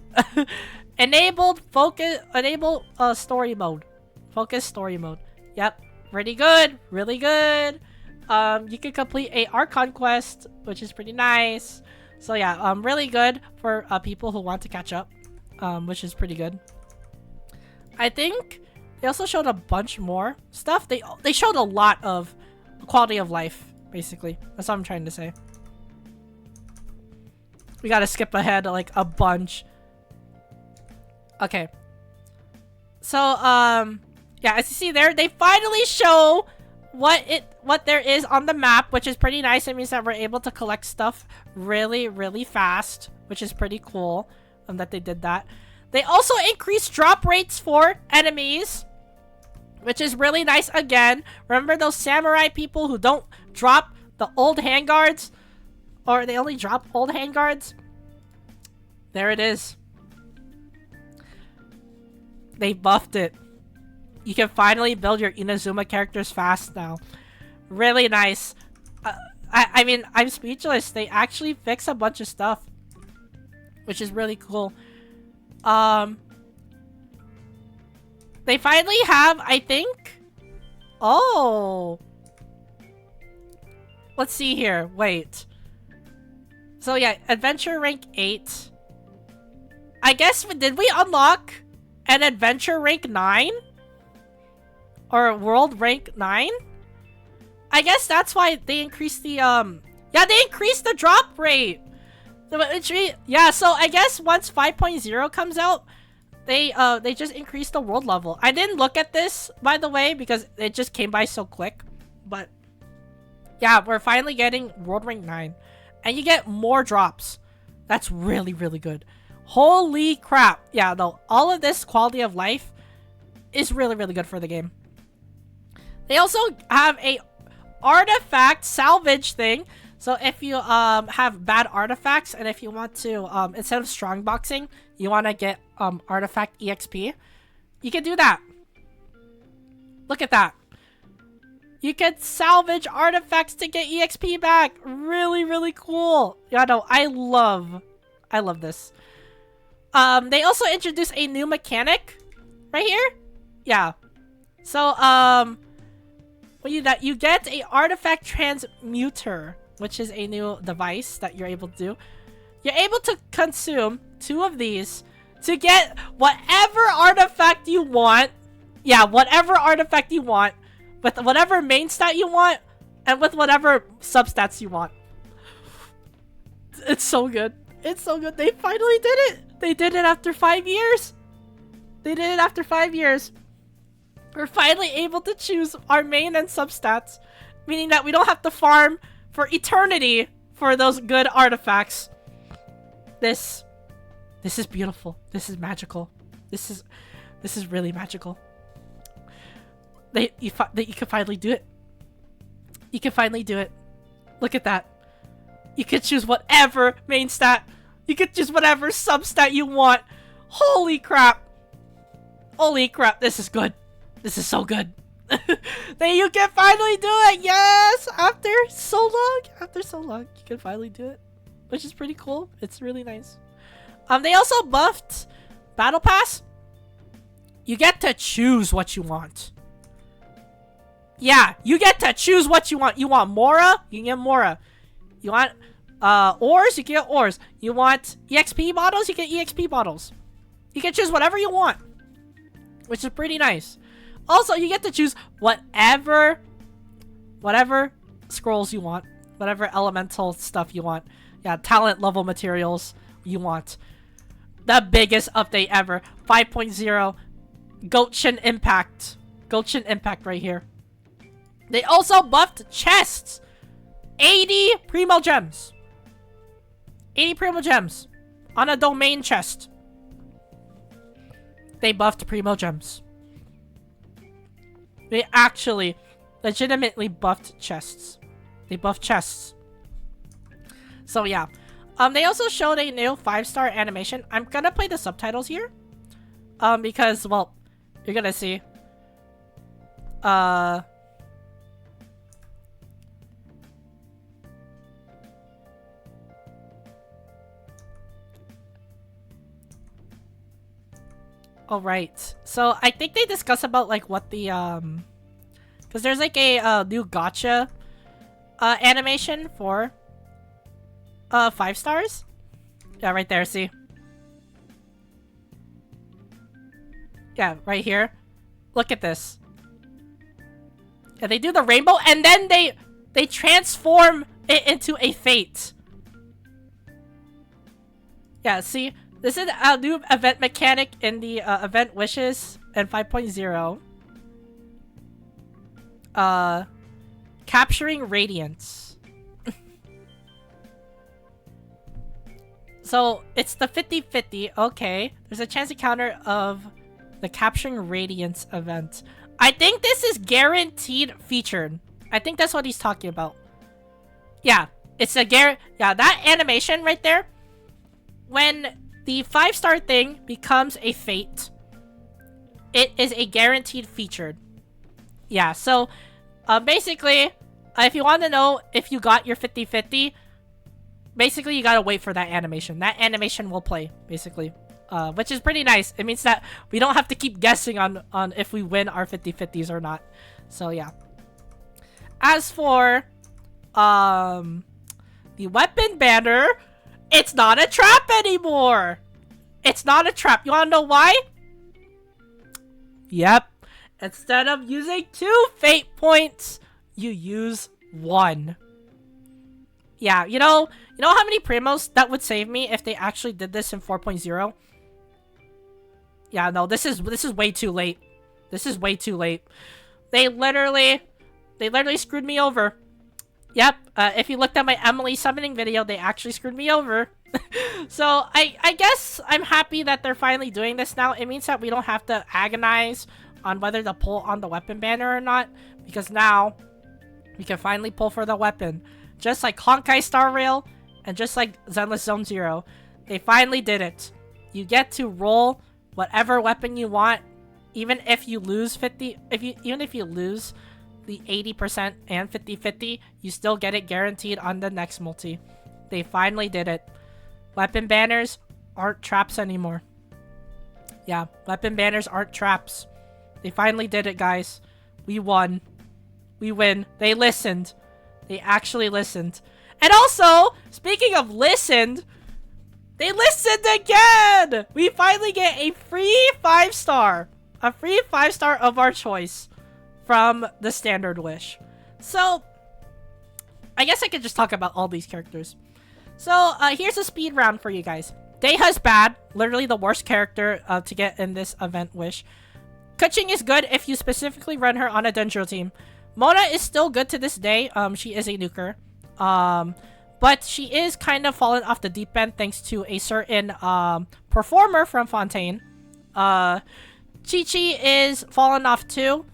Enable story mode. Focus story mode. Yep. Pretty good. Really good. You can complete a Archon quest, which is pretty nice. So yeah, really good for people who want to catch up, which is pretty good. I think they also showed a bunch more stuff. They showed a lot of quality of life, basically. That's what I'm trying to say. We gotta skip ahead like a bunch. Okay. So, yeah, as you see there, they finally show what there is on the map, which is pretty nice. It means that we're able to collect stuff really, really fast, which is pretty cool that they did that. They also increased drop rates for enemies, which is really nice again. Remember those samurai people who don't drop the old handguards? Or they only drop old handguards? There it is. They buffed it. You can finally build your Inazuma characters fast now. Really nice. I mean, I'm speechless. They actually fix a bunch of stuff, which is really cool. They finally have, I think... Oh! Let's see here. Wait. So yeah, Adventure Rank 8. I guess, did we unlock an Adventure Rank 9? Or World Rank 9? I guess that's why they increased the, yeah, they increased the drop rate! Yeah, so I guess once 5.0 comes out, they just increased the world level. I didn't look at this, by the way, because it just came by so quick. But, yeah, we're finally getting World Rank 9. And you get more drops. That's really, really good. Holy crap. Yeah, though, all of this quality of life is really, really good for the game. They also have a artifact salvage thing. So if you have bad artifacts and if you want to, instead of strongboxing, you want to get artifact EXP, you can do that. Look at that. You can salvage artifacts to get EXP back. Really, really cool. Yeah, no, I love this. They also introduced a new mechanic right here? Yeah. So, what you get a artifact transmuter, which is a new device that you're able to do. You're able to consume 2 of these to get whatever artifact you want. Yeah, whatever artifact you want, with whatever main stat you want, and with whatever substats you want. It's so good. It's so good. They finally did it. They did it after 5 years. They did it after 5 years. We're finally able to choose our main and substats, meaning that we don't have to farm for eternity for those good artifacts. This is beautiful. This is magical. This is really magical. You can finally do it. You can finally do it. Look at that. You can choose whatever main stat. You can choose whatever substat you want. Holy crap. Holy crap. This is good. This is so good. Then you can finally do it. Yes. After so long, you can finally do it, which is pretty cool. It's really nice. They also buffed Battle Pass. You get to choose what you want. Yeah, you get to choose what you want. You want Mora? You can get Mora. You want ores? You can get ores. You want EXP bottles? You get EXP bottles. You can choose whatever you want, which is pretty nice. Also, you get to choose whatever scrolls you want, whatever elemental stuff you want. Yeah, talent level materials you want. The biggest update ever. 5.0 Genshin Impact. Genshin Impact right here. They also buffed chests. 80 Primo Gems. 80 Primo Gems on a domain chest. They buffed Primo Gems. They actually legitimately buffed chests. They buffed chests. So yeah. They also showed a new 5-star animation. I'm gonna play the subtitles here. Because, well, you're gonna see. Alright. So, I think they discuss about, like, what the, because there's, like, a new gacha animation for 5 stars. Yeah, right there, see? Yeah, right here. Look at this. Yeah, they do the rainbow, and then they transform it into a fate. Yeah, see? This is a new event mechanic in the event wishes and 5.0. Capturing radiance. So, it's the 50-50. Okay. There's a chance encounter of the Capturing Radiance event. I think this is guaranteed featured. I think that's what he's talking about. Yeah. It's a yeah, that animation right there. When the 5-star thing becomes a fate, it is a guaranteed featured. Yeah, so, basically, if you want to know if you got your 50-50, basically, you gotta wait for that animation. That animation will play, basically. Which is pretty nice. It means that we don't have to keep guessing on if we win our 50-50s or not. So, yeah. As for, the weapon banner, it's not a trap anymore! It's not a trap. You wanna know why? Yep. Instead of using 2 fate points, you use 1. Yeah, you know how many primos that would save me if they actually did this in 4.0? Yeah, no, this is way too late. This is way too late. They literally screwed me over. Yep, if you looked at my Emily summoning video, they actually screwed me over. So, I guess I'm happy that they're finally doing this now. It means that we don't have to agonize on whether to pull on the weapon banner or not, because now we can finally pull for the weapon. Just like Honkai Star Rail and just like Zenless Zone Zero, they finally did it. You get to roll whatever weapon you want, even if you lose even if you lose the 80% and 50-50, you still get it guaranteed on the next multi. They finally did it. Weapon banners aren't traps anymore. Yeah, weapon banners aren't traps. They finally did it, guys. We won. We win. They listened. They actually listened. And also, speaking of listened, they listened again! We finally get a free 5-star. A free 5-star of our choice from the standard wish. So, I guess I could just talk about all these characters. So, here's a speed round for you guys. Deha's bad. Literally the worst character to get in this event wish. Kachina is good if you specifically run her on a Dendro team. Mona is still good to this day. She is a nuker. But she is kind of fallen off the deep end thanks to a certain performer from Fontaine. Chi-Chi is fallen off too.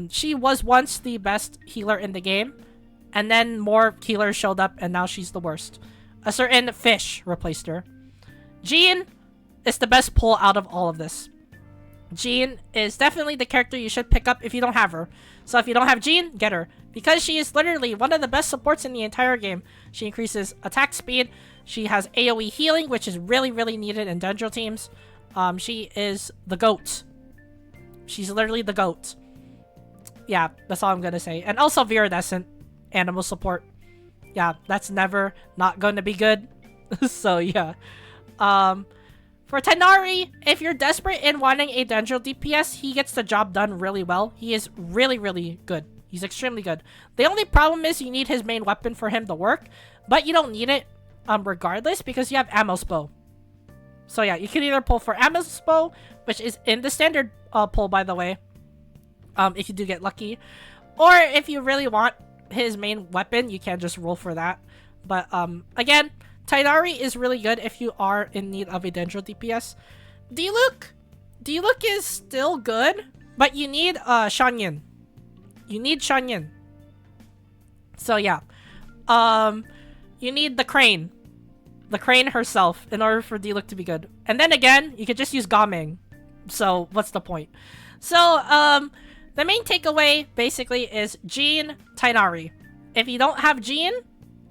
She was once the best healer in the game. And then more healers showed up and now she's the worst. A certain Fish replaced her. Jean is the best pull out of all of this. Jean is definitely the character you should pick up if you don't have her. So if you don't have Jean, get her. Because she is literally one of the best supports in the entire game. She increases attack speed. She has AoE healing, which is really, really needed in Dendro teams. She is the GOAT. She's literally the GOAT. Yeah, that's all I'm gonna say. And also Viridescent, animal support. Yeah, that's never not going to be good. So yeah. For Tighnari, if you're desperate in wanting a Dendro DPS, he gets the job done really well. He is really, really good. He's extremely good. The only problem is you need his main weapon for him to work, but you don't need it regardless because you have Ammo's Bow. So yeah, you can either pull for Ammo's Bow, which is in the standard pull, by the way, if you do get lucky. Or if you really want his main weapon, you can just roll for that. But again, Tighnari is really good if you are in need of a Dendro DPS. Diluc is still good, but you need Shanyin. You need Shanyin. So yeah. You need the Crane. The Crane herself in order for Diluc to be good. And then again, you could just use Gaming. So what's the point? So the main takeaway basically is Jean, Tighnari. If you don't have Jean,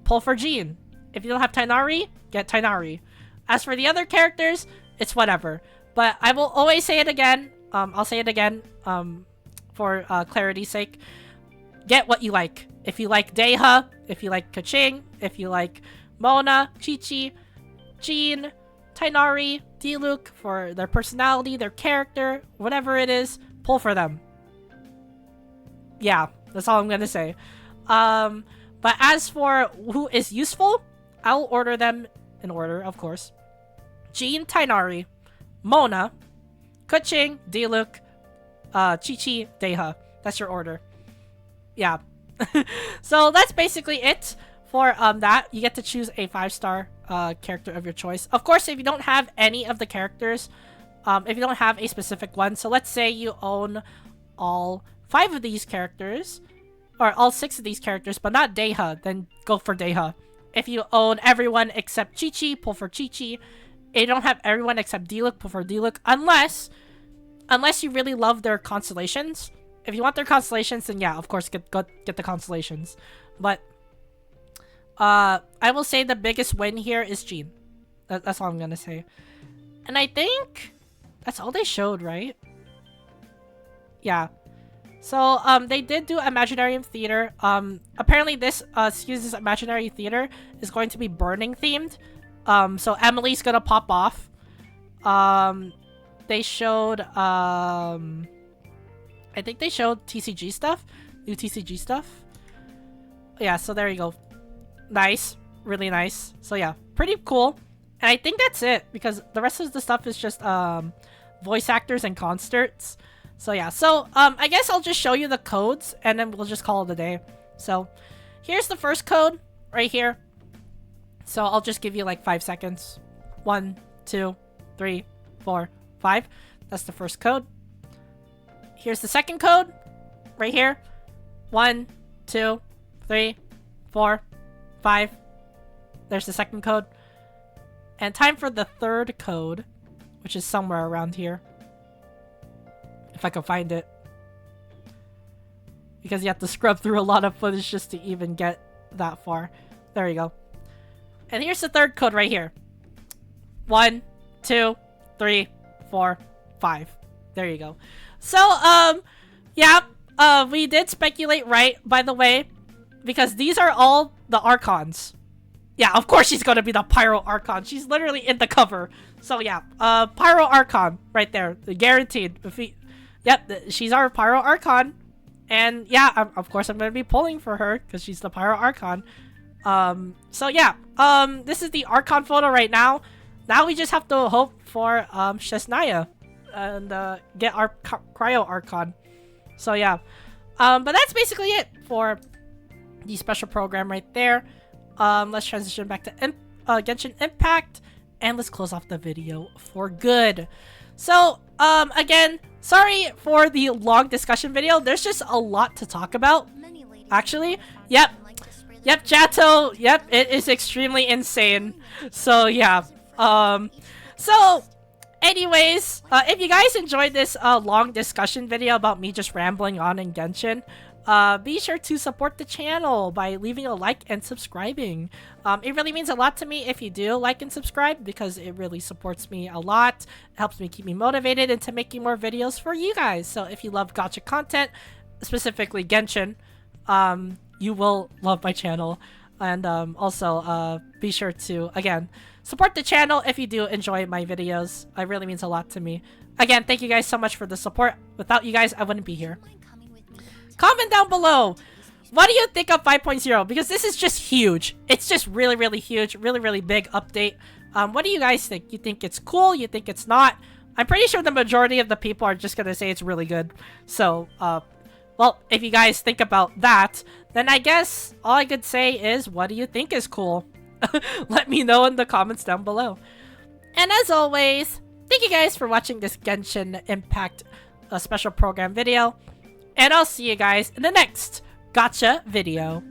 pull for Jean. If you don't have Tighnari, get Tighnari. As for the other characters, it's whatever. But I will always say it again. I'll say it again for clarity's sake. Get what you like. If you like Deha, if you like Kaching, if you like Mona, Chi-Chi, Jean, Tighnari, Diluc, for their personality, their character, whatever it is, pull for them. Yeah, that's all I'm gonna say. But as for who is useful, I'll order them in order, of course. Jean, Tighnari, Mona, Kaching, Diluc, Chi-Chi, Deha. That's your order. Yeah. So that's basically it for that. You get to choose a 5-star character of your choice. Of course, if you don't have any of the characters, if you don't have a specific one, so let's say you own all 5 of these characters, or all 6 of these characters, but not Deha, then go for Deha. If you own everyone except Chi-Chi, pull for Chi-Chi. If you don't have everyone except Diluc, pull for Diluc, unless you really love their constellations. If you want their constellations, then yeah, of course, get the constellations. But I will say the biggest win here is Jean. That's all I'm gonna say. And I think that's all they showed, right? Yeah. So they did do Imaginarium Theater. Apparently this Suze's Imaginary Theater is going to be burning themed. So Emily's gonna pop off. They showed I think they showed TCG stuff. New TCG stuff. Yeah, so there you go. Nice. Really nice. So yeah, pretty cool. And I think that's it, because the rest of the stuff is just voice actors and concerts. So yeah, so I guess I'll just show you the codes and then we'll just call it a day. So here's the first code right here. So I'll just give you like 5 seconds. 1, 2, 3, 4, 5. That's the first code. Here's the second code right here. 1, 2, 3, 4, 5. There's the second code. And time for the third code, which is somewhere around here. If I can find it. Because you have to scrub through a lot of footage just to even get that far. There you go. And here's the third code right here. 1, 2, 3, 4, 5. There you go. So, yeah, we did speculate right, by the way, because these are all the Archons. Yeah, of course she's gonna be the Pyro Archon. She's literally in the cover. So yeah, Pyro Archon right there, guaranteed. Yep, she's our Pyro Archon, and yeah, of course I'm gonna be pulling for her because she's the Pyro Archon. So yeah, this is the Archon photo right now. Now we just have to hope for Shesnaya and get our Cryo Archon. So yeah, but that's basically it for the special program right there. Let's transition back to Genshin Impact, and let's close off the video for good. So, again, sorry for the long discussion video. There's just a lot to talk about, actually. Yep, Jato, yep, it is extremely insane. So, yeah, so, anyways, if you guys enjoyed this, long discussion video about me just rambling on in Genshin, be sure to support the channel by leaving a like and subscribing. It really means a lot to me if you do like and subscribe, because it really supports me a lot. It helps me keep me motivated into making more videos for you guys. So if you love gacha content, specifically Genshin, you will love my channel. And also be sure to, again, support the channel if you do enjoy my videos. It really means a lot to me. Again, thank you guys so much for the support. Without you guys, I wouldn't be here. Comment down below, what do you think of 5.0? Because this is just huge. It's just really, really huge. Really, really big update. What do you guys think? You think it's cool? You think it's not? I'm pretty sure the majority of the people are just gonna say it's really good. So, well, if you guys think about that, then I guess all I could say is, what do you think is cool? Let me know in the comments down below. And as always, thank you guys for watching this Genshin Impact special program video. And I'll see you guys in the next gacha video.